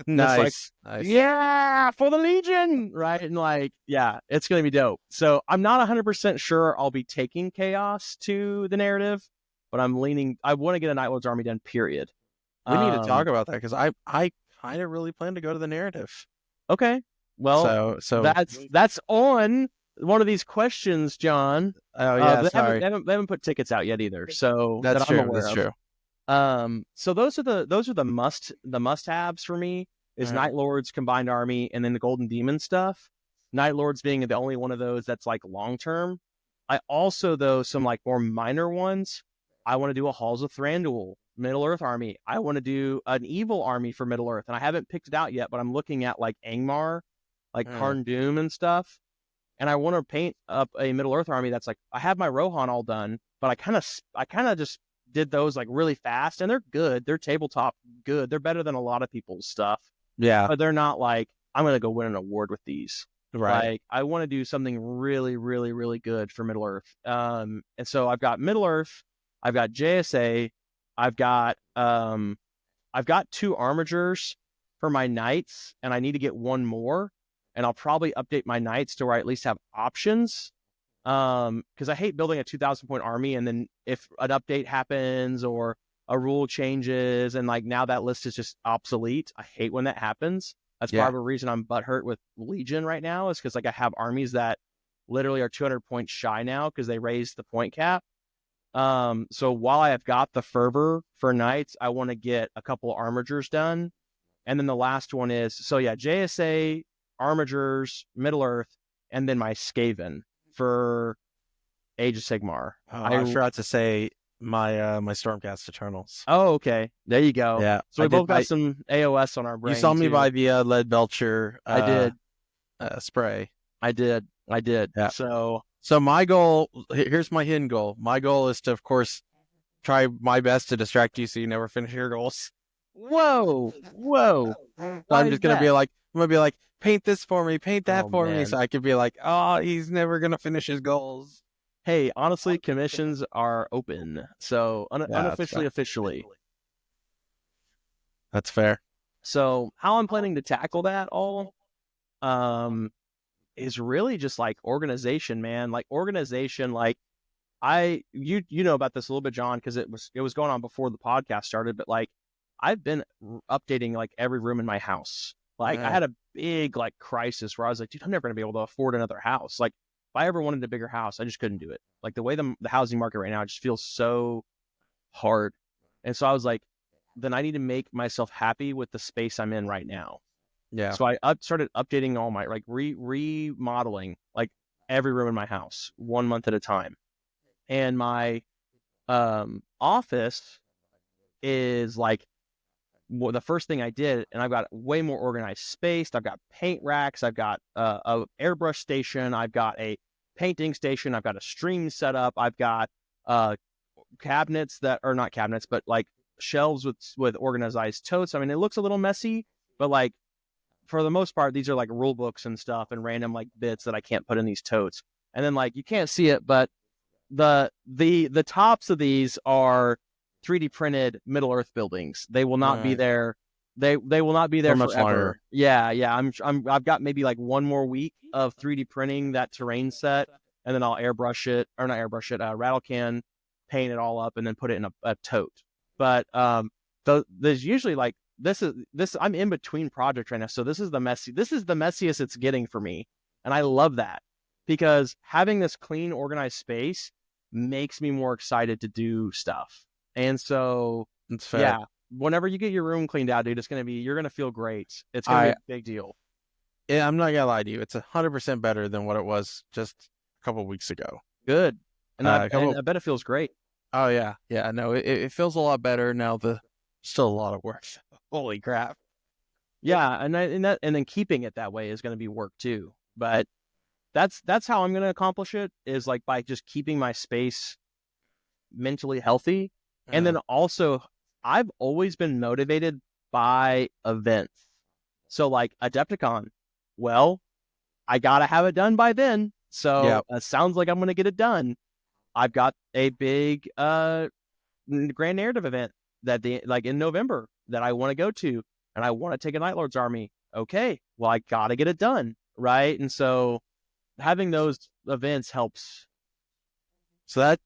Nice. Yeah, for the Legion, right? And like, yeah, it's gonna be dope. So I'm not 100% sure I'll be taking Chaos to the narrative, but I'm leaning. I want to get a Night Lords army done. Period. We need to talk about that because I kind of really plan to go to the narrative. Okay, well, so that's on one of these questions, John. Oh yeah, sorry. They haven't put tickets out yet either. So that's true. That's true. So those are the must-haves for me is Night Lords, Combined Army, and then the Golden Demon stuff. Night Lords being the only one of those that's like long-term. I also, though, some like more minor ones. I want to do a Halls of Thranduil Middle-earth army. I want to do an evil army for Middle-earth, and I haven't picked it out yet, but I'm looking at like Angmar, like Karn Doom and stuff. And I want to paint up a Middle-earth army that's like, I have my Rohan all done, but I kind of just did those like really fast, and they're good. They're tabletop good. They're better than a lot of people's stuff. Yeah. But they're not like, I'm going to go win an award with these. Right. Like, I want to do something really, really, really good for Middle-earth. And so I've got Middle-earth, I've got JSA, I've got 2 Armigers for my Knights, and I need to get 1 more. And I'll probably update my Knights to where I at least have options. Because I hate building a 2,000 point army, and then if an update happens or a rule changes and like now that list is just obsolete, I hate when that happens. That's part of the reason I'm butthurt with Legion right now, is because like I have armies that literally are 200 points shy now because they raised the point cap. So while I have got the fervor for Knights, I want to get a couple of Armigers done. And then the last one is, so yeah, JSA, Armigers, Middle-earth, and then my Skaven for Age of Sigmar. I forgot to say my my Stormcast Eternals. Oh, okay. There you go. Yeah. So we both got some AOS on our brain. You saw me buy the Lead Belcher I did. Spray. I did. Yeah. So my goal, here's my hidden goal. My goal is to, of course, try my best to distract you so you never finish your goals. Whoa. So I'm just going to be like, paint this for me, paint that for me. So I could be like, oh, he's never going to finish his goals. Hey, honestly, commissions are open. So unofficially, officially. That's fair. So how I'm planning to tackle that all is really just like organization, man. Like organization, like you know about this a little bit, John, because it was going on before the podcast started, but like I've been updating like every room in my house. Like I had a big like crisis where I was like, dude, I'm never gonna be able to afford another house. Like if I ever wanted a bigger house, I just couldn't do it. Like the way the housing market right now just feels so hard. And so I was like, then I need to make myself happy with the space I'm in right now. Yeah. So I started updating all my like remodeling like every room in my house 1 month at a time. And my office is like the first thing I did, and I've got way more organized space. I've got paint racks. I've got a airbrush station. I've got a painting station. I've got a stream set up. I've got cabinets that are not cabinets, but like shelves with organized totes. I mean, it looks a little messy, but like for the most part, these are like rule books and stuff and random like bits that I can't put in these totes. And then like you can't see it, but the tops of these are 3D printed Middle-earth buildings. They will not be there. They will not be there forever. Yeah. I've got maybe like 1 more week of 3D printing that terrain set, and then I'll rattle can, paint it all up, and then put it in a tote. But there's usually like I'm in between projects right now, so this is the messiest it's getting for me, and I love that because having this clean, organized space makes me more excited to do stuff. And so, yeah, whenever you get your room cleaned out, dude, you're gonna feel great. It's gonna be a big deal. Yeah, I'm not gonna lie to you. It's 100% better than what it was just a couple of weeks ago. Good, and I bet it feels great. Oh yeah, yeah. No, it feels a lot better now. Still a lot of work. Holy crap. Yeah, and then keeping it that way is going to be work too. But that's how I'm going to accomplish it, is like by just keeping my space mentally healthy. And then also, I've always been motivated by events. So like Adepticon, well, I got to have it done by then. So it sounds like I'm going to get it done. I've got a big Grand Narrative event like in November that I want to go to, and I want to take a Night Lord's army. Okay, well, I got to get it done, right? And so having those events helps. So that's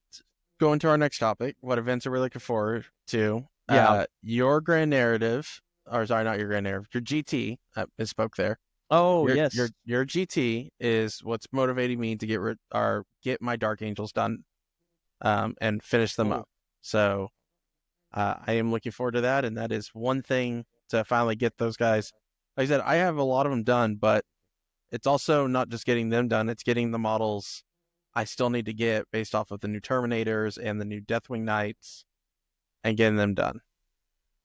going to our next topic. What events are we looking forward to? Yeah. Your Grand Narrative, or sorry, not your Grand Narrative, your GT. I misspoke there. Oh, yes. Your GT is what's motivating me to get my Dark Angels done, and finish them up. So I am looking forward to that, and that is one thing to finally get those guys. Like I said, I have a lot of them done, but it's also not just getting them done, it's getting the models I still need to get based off of the new Terminators and the new Deathwing Knights and getting them done.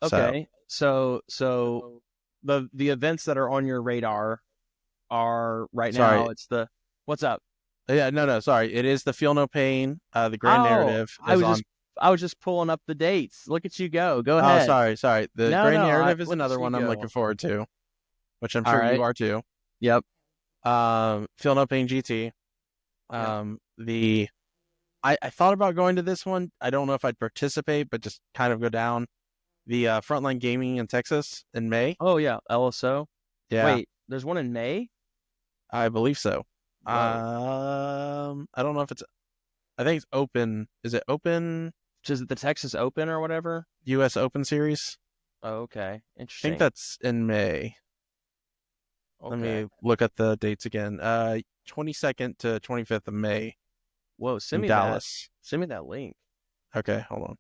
Okay. So the events that are on your radar are now, it's the, what's up? Yeah, no, sorry. It is the Feel No Pain, the Grand Narrative. I was just pulling up the dates. Look at you go. Go ahead. Oh, sorry. The Grand Narrative is another one I'm looking forward to, which I'm sure you are too. Yep. Feel No Pain GT. I thought about going to this one. I don't know if I'd participate, but just kind of go down. The Frontline Gaming in Texas in May. Oh yeah, LSO. Yeah. Wait, there's one in May? I believe so. Whoa. I don't know if I think it's open. Is it open? Is it the Texas Open or whatever? U.S. Open Series. Oh, okay. Interesting. I think that's in May. Okay. Let me look at the dates again. 22nd to 25th of May. Whoa, send me Dallas. Send me that link. Okay, hold on.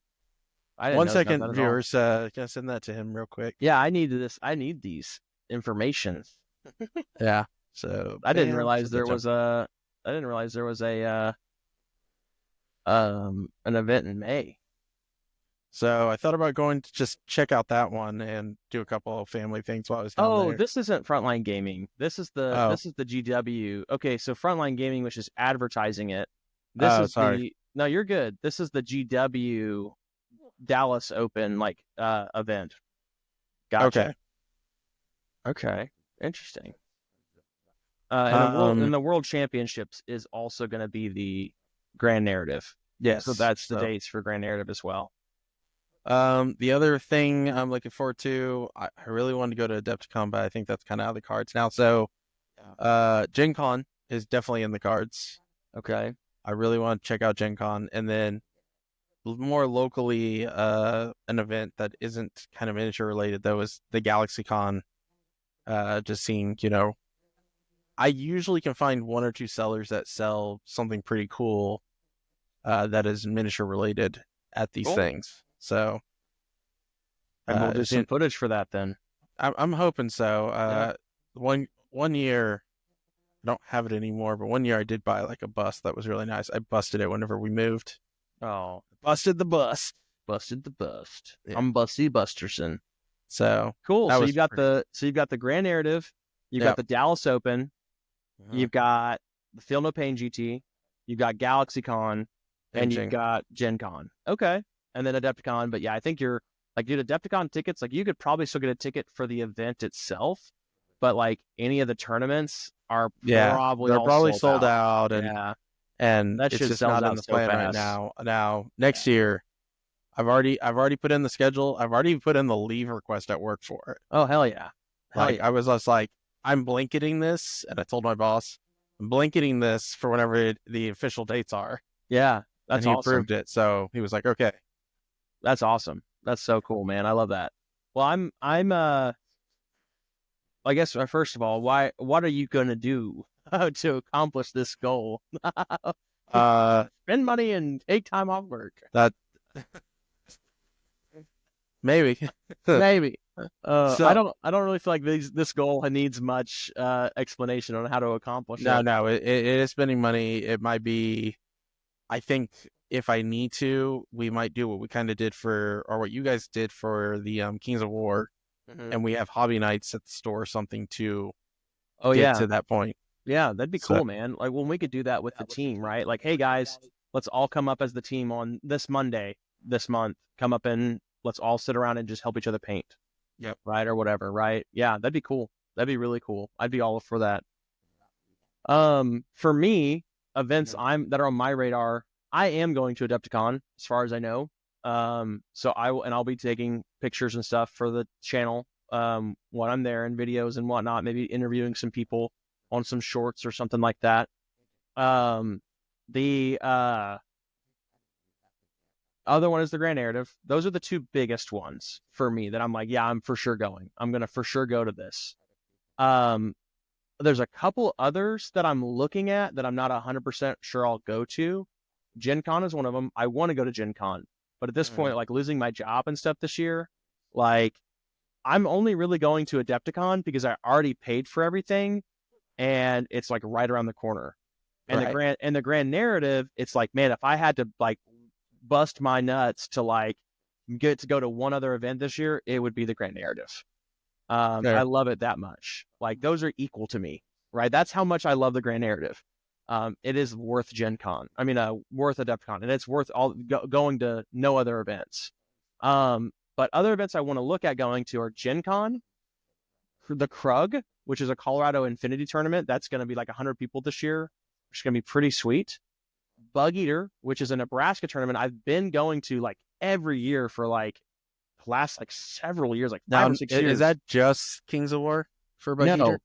I didn't 1 second, viewers. Can I send that to him real quick? Yeah, I need this. I need these information. Yeah. So I didn't realize there was a an event in May. So I thought about going to just check out that one and do a couple of family things while I was down there. Oh, this isn't Frontline Gaming. This is the GW. Okay, so Frontline Gaming, which is advertising it. No, you're good. This is the GW Dallas Open event. Gotcha. Okay. Interesting. And the World Championships is also going to be the Grand Narrative. Yes. So that's the dates for Grand Narrative as well. The other thing I'm looking forward to, I really wanted to go to Adepticon, but I think that's kind of out of the cards now. So, Gen Con is definitely in the cards. Okay. I really want to check out Gen Con, and then more locally, an event that isn't kind of miniature related though is the GalaxyCon. Just seeing, I usually can find one or two sellers that sell something pretty cool, that is miniature related at these things. So, and we'll do some footage for that then. I'm hoping so. One year, I don't have it anymore, but one year I did buy a bust that was really nice. I busted it whenever we moved. Oh, busted the bust. Yeah. I'm Busty Busterson. So cool. So you've got the Grand Narrative, you've got the Dallas Open, you've got the Feel No Pain GT, you've got GalaxyCon, and you've got Gen Con. Okay. And then Adepticon. But yeah, I think you're dude, Adepticon tickets, you could probably still get a ticket for the event itself, but any of the tournaments are probably sold out. And that it's just just not in the plan right now. Now next year, I've already put in the schedule. I've already put in the leave request at work for it. Oh hell yeah! I was just I'm blanketing this, and I told my boss, I'm blanketing this for whenever the official dates are. Yeah, that's and he awesome. approved it, so he was like, okay. That's awesome. That's so cool, man. I love that. Well, I'm I guess first of all, what are you going to do to accomplish this goal? Spend money and take time off work. That maybe. Maybe. So I don't really feel like this goal needs much explanation on how to accomplish it. no, it is spending money. It might be. I think if I need to, we might do what we kind of did or what you guys did for the Kings of War, and we have hobby nights at the store or something to get to that point. Yeah, that'd be cool, man. Like when we could do that with the team, right? Like, hey guys, let's all come up as the team on this Monday this month. Come up and let's all sit around and just help each other paint. Yep. Right, or whatever, right? Yeah, that'd be cool. That'd be really cool. I'd be all for that. For me, events that are on my radar, I am going to Adepticon, as far as I know. So I'll be taking pictures and stuff for the channel. When I'm there and videos and whatnot, maybe interviewing some people on some shorts or something like that. The other one is the Grand Narrative. Those are the two biggest ones for me that I'm like, yeah, I'm for sure going. I'm going to for sure go to this. There's a couple others that I'm looking at that I'm not 100% sure I'll go to. Gen Con is one of them. I want to go to Gen Con. But at this point, like losing my job and stuff this year, like I'm only really going to Adepticon because I already paid for everything and it's like right around the corner. And the Grand Narrative, it's like, man, if I had to like bust my nuts to like get to go to one other event this year, it would be the Grand Narrative. I love it that much. Like those are equal to me, right? That's how much I love the Grand Narrative. It is worth Gen Con. I mean, worth Adepticon, and it's worth going to no other events. But other events I want to look at going to are Gen Con, the Krug, which is a Colorado Infinity tournament. That's going to be like 100 people this year. It's going to be pretty sweet. Bug Eater, which is a Nebraska tournament I've been going to like every year for like the last like several years, like 5 or 6 years. Is that just Kings of War for Bug Eater?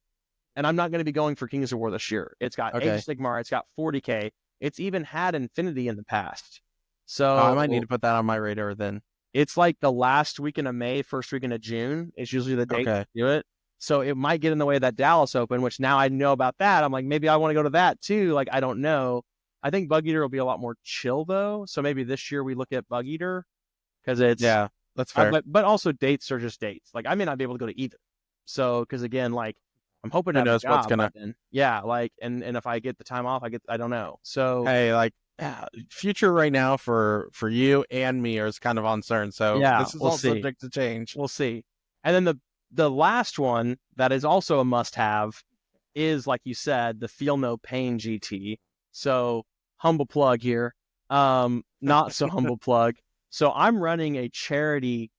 And I'm not going to be going for Kings of War this year. It's got Age of Sigmar. It's got 40K. It's even had Infinity in the past. So I might need to put that on my radar then. It's like the last weekend of May, first weekend of June. It's usually the date to do it. So it might get in the way of that Dallas Open, which now I know about that. I'm like, maybe I want to go to that too. Like, I don't know. I think Bug Eater will be a lot more chill though. So maybe this year we look at Bug Eater because it's that's fair. But also dates are just dates. Like I may not be able to go to either. So because again, like I'm hoping to have a job what's gonna then. Yeah, like and if I get the time off, I don't know. So hey, like future right now for you and me is kind of uncertain. So this is all subject to change. We'll see. And then the last one that is also a must-have is, like you said, the Feel No Pain GT. So humble plug here. Not so humble plug. So I'm running a charity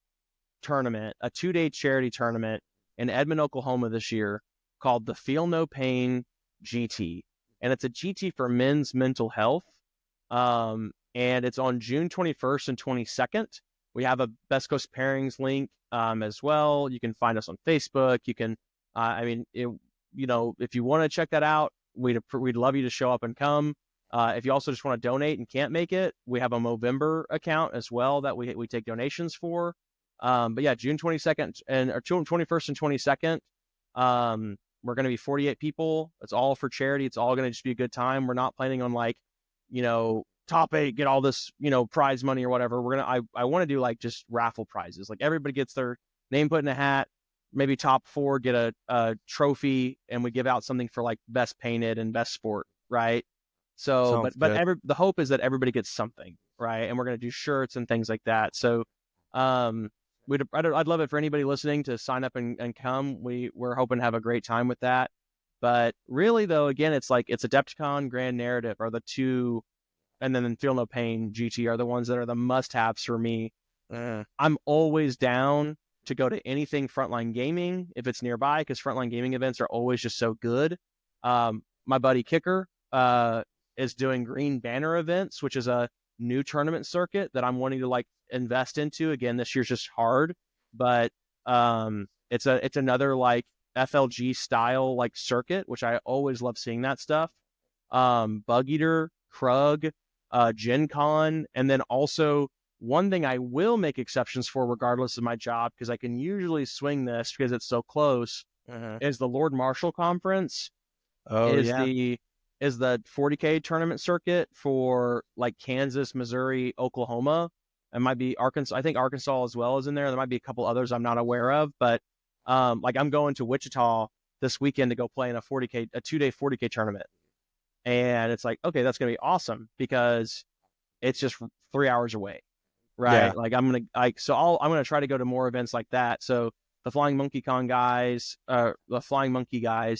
tournament, a 2-day charity tournament in Edmond, Oklahoma this year called the Feel No Pain GT. And it's a GT for men's mental health. And it's on June 21st and 22nd. We have a Best Coast Pairings link as well. You can find us on Facebook. You can, if you want to check that out, we'd love you to show up and come. If you also just want to donate and can't make it, we have a Movember account as well that we take donations for. But yeah, June 22nd or June 21st and 22nd. We're going to be 48 people. It's all for charity. It's all going to just be a good time. We're not planning on like, top 8, get all this, prize money or whatever. I want to do like just raffle prizes. Like everybody gets their name put in a hat, maybe top 4 get a trophy, and we give out something for like best painted and best sport. Right. So, but the hope is that everybody gets something, right? And we're going to do shirts and things like that. So, I'd love it for anybody listening to sign up and come. We're hoping to have a great time with that. But really though, again, it's Adepticon, Grand Narrative are the two, and then Feel No Pain GT are the ones that are the must-haves for me. I'm always down to go to anything Frontline Gaming if it's nearby, because Frontline Gaming events are always just so good. My buddy Kicker is doing Green Banner events, which is a new tournament circuit that I'm wanting to like invest into. Again, this year's just hard, but it's another like FLG style like circuit, which I always love seeing that stuff. Bug Eater, Krug, Gen Con, and then also One thing I will make exceptions for, regardless of my job, because I can usually swing this because it's so close, is the Lord Marshall Conference. Oh, is yeah. is the 40K tournament circuit for like Kansas, Missouri, Oklahoma. It might be Arkansas. I think Arkansas as well is in there. There might be a couple others I'm not aware of, but like I'm going to Wichita this weekend to go play in a 2-day 40K tournament. And it's like, okay, that's going to be awesome because it's just 3 hours away. Right. Yeah. Like I'm going to try to go to more events like that. So the Flying Monkey Con guys, and Flying Monkey Con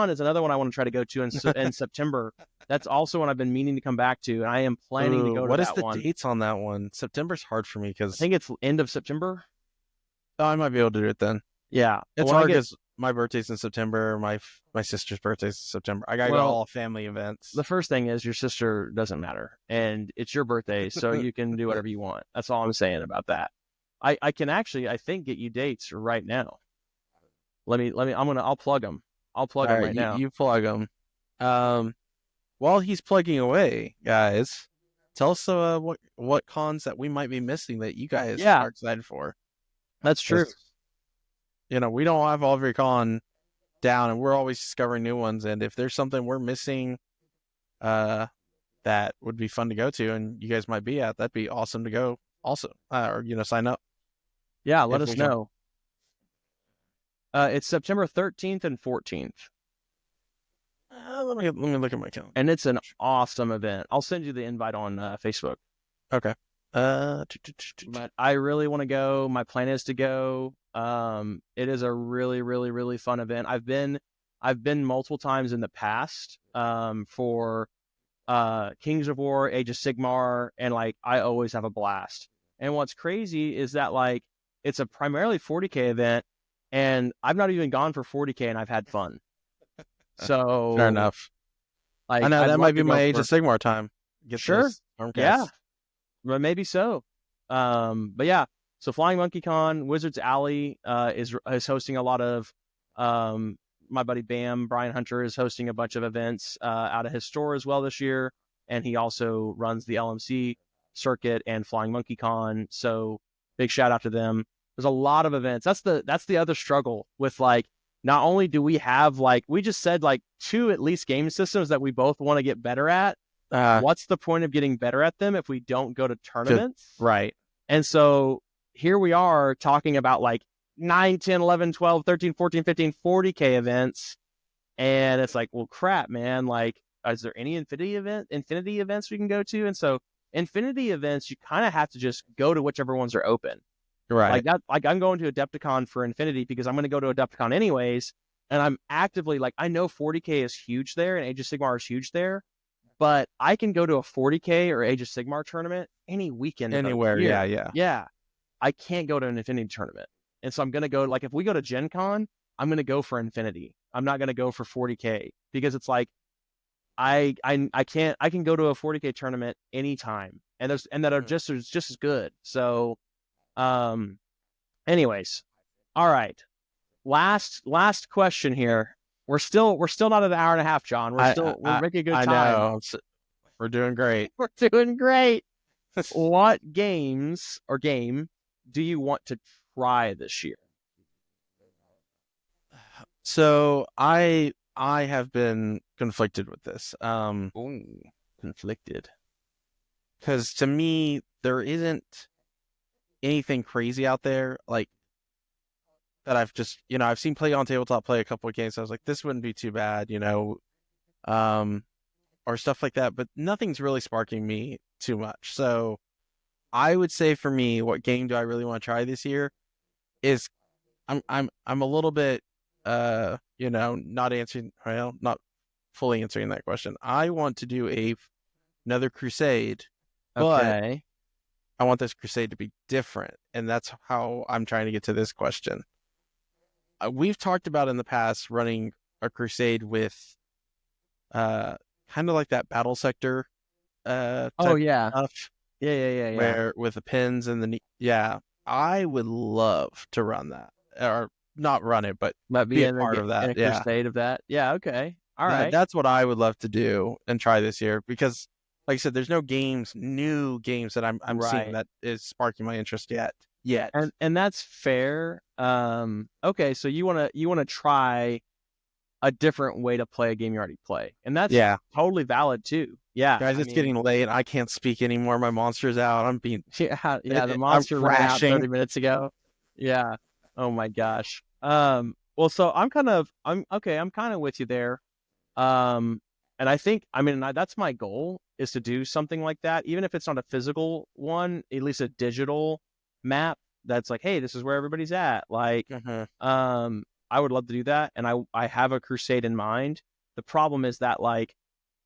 is another one I want to try to go to in September. That's also one I've been meaning to come back to, and I am planning to go to that one. What is the dates on that one? September's hard for me because I think it's end of September. Oh, I might be able to do it then. Yeah, it's hard because my birthday's in September. My sister's birthday's in September. I gotta go to all family events. The first thing is your sister doesn't matter, and it's your birthday, so you can do whatever you want. That's all I'm saying about that. I can actually, I think, get you dates right now. I'll plug them. I'll plug them right now. You plug them. While he's plugging away, guys, tell us what cons that we might be missing that you guys are excited for. That's true. You know, we don't have every con down, and we're always discovering new ones. And if there's something we're missing, that would be fun to go to, and you guys might be at, that'd be awesome to go. Also, or sign up. Yeah, let us know. It's September 13th and 14th. Let me look at my calendar. And it's an awesome event. I'll send you the invite on Facebook. Okay. But I really want to go. My plan is to go. It is a really, really, really fun event. I've been multiple times in the past for Kings of War, Age of Sigmar, and like I always have a blast. And what's crazy is that like it's a primarily 40K event, and I've not even gone for 40K, and I've had fun. So fair enough. Like, I know that might be my Age of Sigmar time. Sure. Yeah. Well, maybe so. But yeah. So Flying Monkey Con, Wizards Alley is hosting a lot of. My buddy Brian Hunter, is hosting a bunch of events out of his store as well this year, and he also runs the LMC circuit and Flying Monkey Con. So big shout out to them. There's a lot of events. That's the other struggle with like. Not only do we have like we just said like 2 at least game systems that we both want to get better at. What's the point of getting better at them if we don't go to tournaments? Right. And so here we are talking about like 9, 10, 11, 12, 13, 14, 15, 40K events. And it's like, well, crap, man. Like, is there any Infinity events we can go to? And so Infinity events, you kind of have to just go to whichever ones are open. Right. Like I'm going to Adepticon for Infinity because I'm going to go to Adepticon anyways. And I'm actively like, I know 40K is huge there and Age of Sigmar is huge there, but I can go to a 40K or Age of Sigmar tournament any weekend. Anywhere. Yeah. I can't go to an Infinity tournament. And so I'm going to go, like, if we go to Gen Con, I'm going to go for Infinity. I'm not going to go for 40K because it's like, I can go to a 40K tournament anytime and that are just as good. So, anyways, all right. Last question here. We're still not at an hour and a half, John. We're making a good time. I know. We're doing great. We're doing great. What games or game do you want to try this year? So I have been conflicted with this. Conflicted. Because to me, there isn't anything crazy out there like that. I've seen play on tabletop play a couple of games. So I was like, this wouldn't be too bad, or stuff like that. But nothing's really sparking me too much. So I would say for me, what game do I really want to try this year is I'm a little bit not fully answering that question. I want to do another crusade. Okay. But I want this crusade to be different, and that's how I'm trying to get to this question. We've talked about in the past running a crusade with kind of like that battle sector stuff. Where with the pins and I would love to run that, or not run it, but be a part of that. Crusade of that. Yeah, okay. All right. That's what I would love to do and try this year, because like I said, there's no new games that I'm seeing that is sparking my interest yet. And that's fair. Okay, so you wanna try a different way to play a game you already play, and that's totally valid too. Yeah, guys, it's getting late. I can't speak anymore. My monster's out. I'm being the monster ran out 30 minutes ago. Yeah. Oh my gosh. Well, so I'm kind of with you there. And I think, that's my goal, is to do something like that, even if it's not a physical one, at least a digital map that's like, hey, this is where everybody's at. Like, I would love to do that, and I have a crusade in mind. The problem is that, like,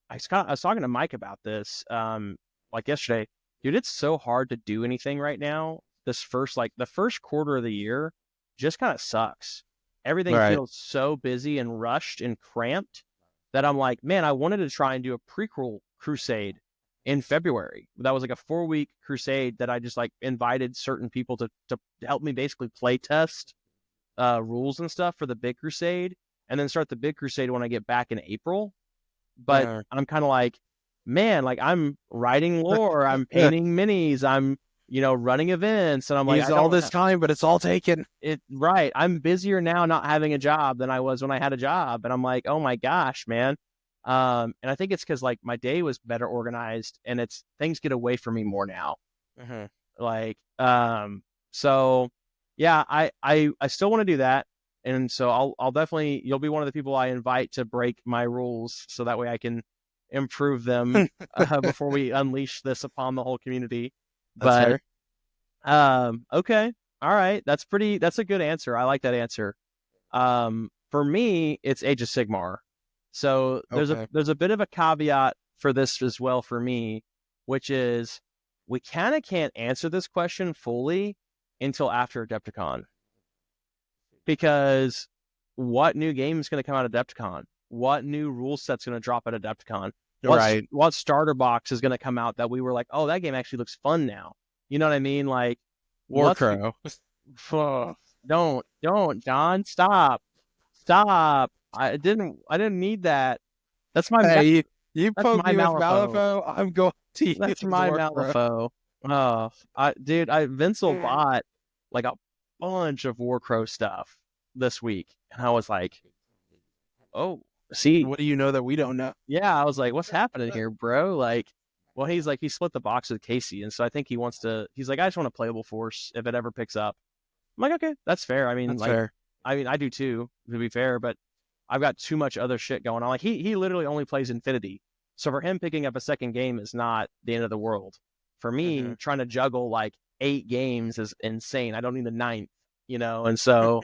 I was talking to Mike about this, like yesterday. Dude, it's so hard to do anything right now. The first quarter of the year just kind of sucks. Everything feels so busy and rushed and cramped that I'm like, man, I wanted to try and do a prequel crusade in February. That was like a 4-week crusade that I just like invited certain people to help me basically play test rules and stuff for the big crusade, and then start the big crusade when I get back in April. But I'm kind of like, man, like, I'm writing lore, I'm painting minis, I'm running events, and I'm like, all this time, but it's all taken. Right. I'm busier now not having a job than I was when I had a job, and I'm like, oh my gosh, man. And I think it's because, like, my day was better organized, and things get away from me more now. Like, so yeah, I still want to do that. And so I'll definitely, you'll be one of the people I invite to break my rules, so that way I can improve them before we unleash this upon the whole community. That's fair. Okay. All right. That's a good answer. I like that answer. For me, it's Age of Sigmar. So there's a bit of a caveat for this as well for me, which is we kind of can't answer this question fully until after Adepticon. Because what new game is going to come out of Adepticon? What new rule set's going to drop at Adepticon? What starter box is going to come out that we were like, oh, that game actually looks fun now? You know what I mean? Like, Warcrow. Don't, John, stop. I didn't need that. That's my. Hey, you poked me with Malifaux. I'm going to use That's my Malifaux. Oh, Vince bought like a bunch of Warcrow stuff this week, and I was like, oh, see, what do you know that we don't know? Yeah, I was like, what's happening here, bro? Like, well, he's like, he split the box with Casey, and so I think he's like, I just want a playable force if it ever picks up. I'm like, okay, that's fair. I mean, that's fair. I mean, I do too, to be fair, but I've got too much other shit going on. Like, he literally only plays Infinity, so for him picking up a second game is not the end of the world. For me, trying to juggle like 8 games is insane. I don't need the 9th, and so.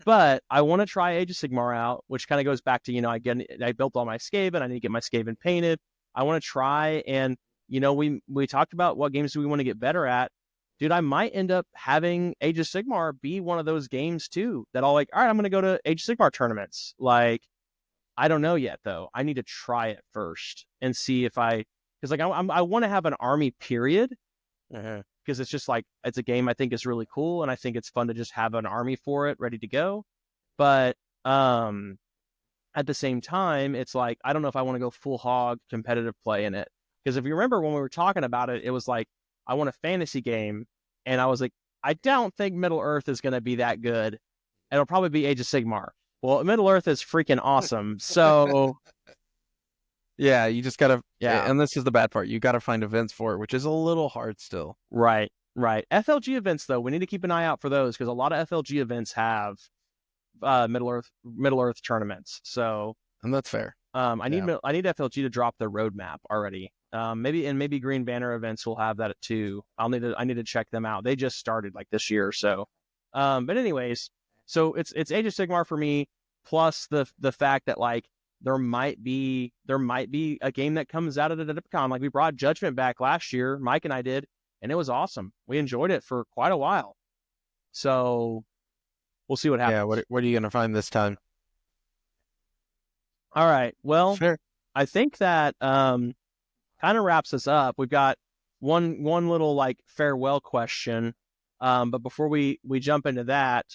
But I want to try Age of Sigmar out, which kind of goes back to, I built all my Skaven. I need to get my Skaven painted. I want to try, and, we talked about what games do we want to get better at. Dude, I might end up having Age of Sigmar be one of those games too, that I'll like, all right, I'm going to go to Age of Sigmar tournaments. Like, I don't know yet, though. I need to try it first and see if because like, I want to have an army period. Because it's just like, it's a game I think is really cool, and I think it's fun to just have an army for it ready to go. But at the same time, it's like, I don't know if I want to go full hog competitive play in it. Because if you remember when we were talking about it, it was like, I want a fantasy game, and I was like, I don't think Middle Earth is going to be that good. It'll probably be Age of Sigmar. Well, Middle Earth is freaking awesome. So yeah, you just gotta. Yeah, and this is the bad part. You gotta find events for it, which is a little hard still. Right. FLG events, though, we need to keep an eye out for those, because a lot of FLG events have Middle Earth tournaments. So, and that's fair. I need FLG to drop their roadmap already. Maybe Green Banner events will have that too. I need to check them out. They just started like this year or so. But anyways, so it's Age of Sigmar for me, plus the fact that, like, there might be a game that comes out of the Adepticon. Like, we brought Judgment back last year, Mike and I did, and it was awesome. We enjoyed it for quite a while. So we'll see what happens. Yeah, what are you gonna find this time? All right. Well, sure. I think that kind of wraps us up. We've got one little like farewell question. But before we jump into that,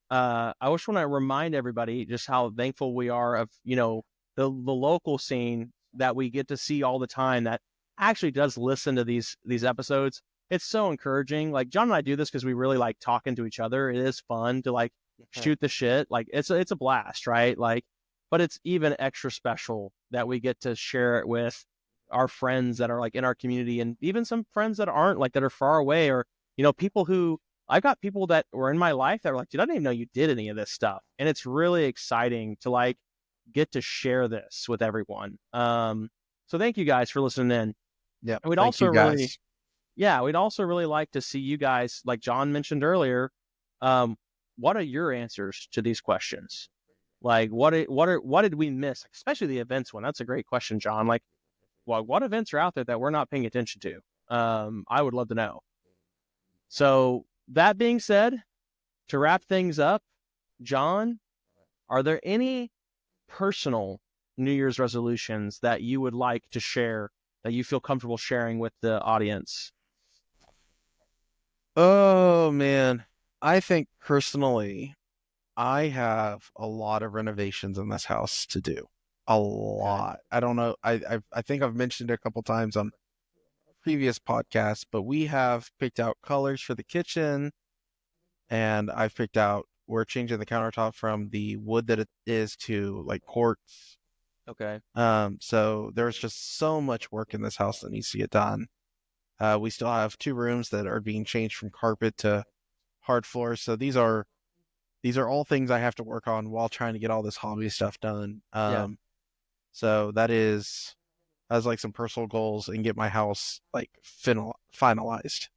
I just want to remind everybody just how thankful we are of, the local scene that we get to see all the time, that actually does listen to these episodes, it's so encouraging. Like John and I do this because we really like talking to each other. It is fun to like shoot the shit. Like it's a blast, right? Like, but it's even extra special that we get to share it with our friends that are like in our community, and even some friends that aren't, like that are far away, or people who I've got people that were in my life that were like, dude, I didn't even know you did any of this stuff. And it's really exciting to like get to share this with everyone. So thank you guys for listening in. Yeah. We'd also really like to see you guys, like John mentioned earlier. What are your answers to these questions? Like what did we miss? Especially the events one. That's a great question, John. Like, what events are out there that we're not paying attention to? I would love to know. So that being said, to wrap things up, John, are there any personal New Year's resolutions that you would like to share, that you feel comfortable sharing with the audience? Oh, man. I think personally, I have a lot of renovations in this house to do. A lot. Okay. I don't know. I think I've mentioned it a couple times on previous podcasts, but we have picked out colors for the kitchen, and I've picked out, we're changing the countertop from the wood that it is to like quartz. Okay. So there's just so much work in this house that needs to get done. We still have 2 rooms that are being changed from carpet to hard floors. So these are all things I have to work on while trying to get all this hobby stuff done. So that is like some personal goals, and get my house like finalized.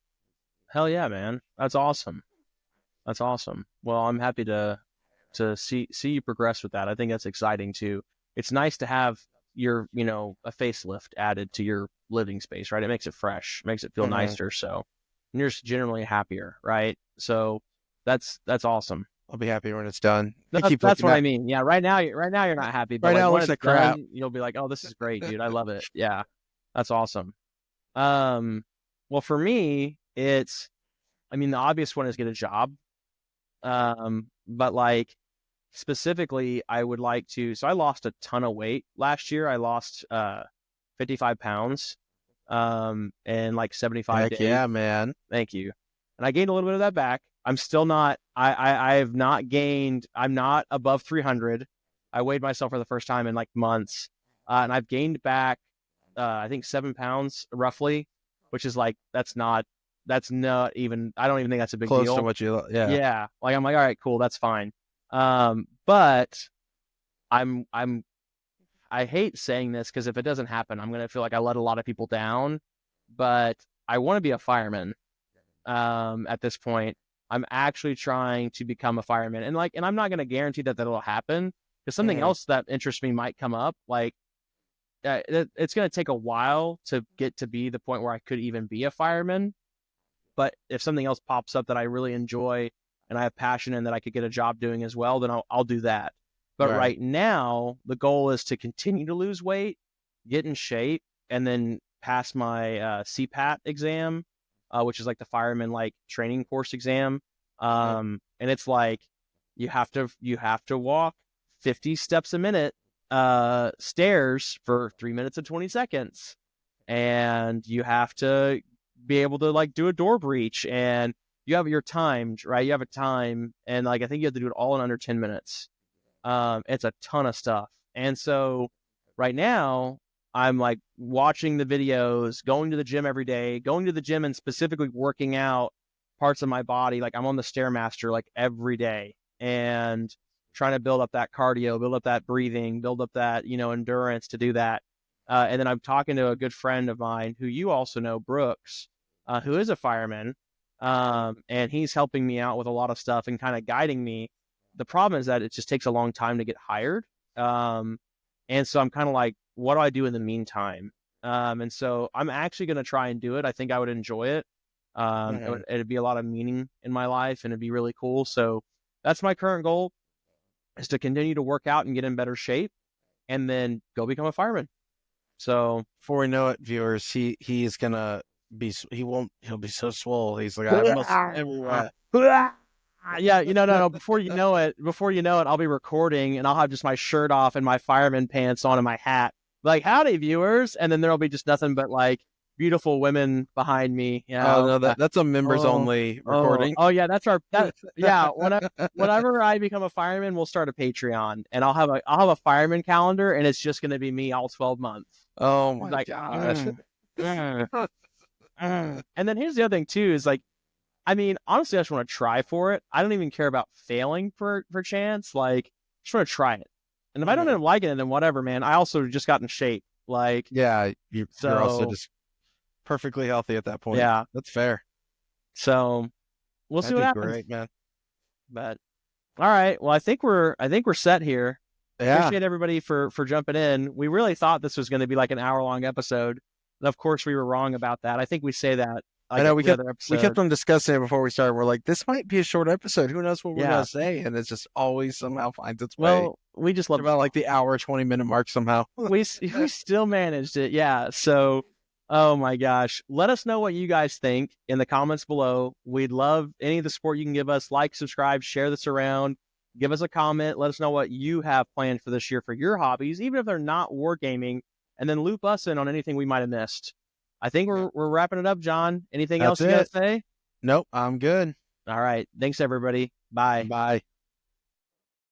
Hell yeah, man. That's awesome. Well, I'm happy to see you progress with that. I think that's exciting too. It's nice to have your, a facelift added to your living space, right? It makes it fresh, makes it feel nicer. So you're just generally happier, right? So that's awesome. I'll be happy when it's done. That's what I mean. Yeah. Right now you're not happy, but right like now when it's it's crap. done, you'll be like, oh, this is great, dude. I love it. Yeah. That's awesome. Well, for me, the obvious one is get a job. But like specifically, I would like to, so I lost a ton of weight last year. I lost 55 pounds in like 75 days. Yeah, man. Thank you. And I gained a little bit of that back. I'm still not, I have not gained, I'm not above 300. I weighed myself for the first time in like months. And I've gained back, I think 7 pounds roughly, which is like, that's not even, I don't even think that's a big deal. Close to what you, yeah. Like, I'm like, all right, cool. That's fine. But I hate saying this, because if it doesn't happen, I'm going to feel like I let a lot of people down, but I want to be a fireman. At this point, I'm actually trying to become a fireman, and I'm not going to guarantee that that'll happen, because something else that interests me might come up. Like, it's going to take a while to get to be the point where I could even be a fireman. But if something else pops up that I really enjoy and I have passion in, that I could get a job doing as well, then I'll do that. But right now, the goal is to continue to lose weight, get in shape, and then pass my CPAT exam, which is like the fireman like training course exam. And it's like you have to walk 50 steps a minute stairs for 3 minutes and 20 seconds, and you have to be able to like do a door breach, and you have your timed, right? You have a time, and like I think you have to do it all in under 10 minutes. It's a ton of stuff. And so right now I'm like watching the videos, going to the gym every day, going to the gym and specifically working out parts of my body. Like I'm on the Stairmaster like every day, and trying to build up that cardio, build up that breathing, build up that, endurance to do that. And then I'm talking to a good friend of mine who you also know, Brooks, who is a fireman. And he's helping me out with a lot of stuff and kind of guiding me. The problem is that it just takes a long time to get hired. And so I'm kind of like, what do I do in the meantime? And so I'm actually going to try and do it. I think I would enjoy it. It'd be a lot of meaning in my life, and it'd be really cool. So that's my current goal, is to continue to work out and get in better shape, and then go become a fireman. So before we know it, viewers, he's gonna be, he'll be so swole. He's like, I must everywhere. Yeah, no. Before you know it, I'll be recording, and I'll have just my shirt off and my fireman pants on and my hat. Like, howdy, viewers. And then there'll be just nothing but like beautiful women behind me. You Oh know? no, that's a members only recording. Yeah, whenever I become a fireman, we'll start a Patreon, and I'll have a fireman calendar, and it's just going to be me all 12 months. Oh my gosh. And then here's the other thing too, is like, I mean, honestly, I just want to try for it. I don't even care about failing for chance. Like, I just want to try it. And if I don't end up liking it, then whatever, man. I also just got in shape. Like, yeah, you're also just perfectly healthy at that point. Yeah, that's fair. So we'll see what happens. Great, man. But all right, well, I think we're set here. Yeah. Appreciate everybody for jumping in. We really thought this was going to be like an hour-long episode. And of course, we were wrong about that. I think we say that. Like, I know we kept on discussing it before we started. We're like, this might be a short episode. Who knows what we're going to say? And it's just always somehow finds its way. Well, we just love about like the hour, 20-minute mark somehow. we still managed it. Yeah. So, oh my gosh. Let us know what you guys think in the comments below. We'd love any of the support you can give us. Like, subscribe, share this around. Give us a comment. Let us know what you have planned for this year for your hobbies, even if they're not wargaming, and then loop us in on anything we might have missed. I think we're wrapping it up, John. Anything else you got to say? Nope, I'm good. All right. Thanks, everybody. Bye. Bye.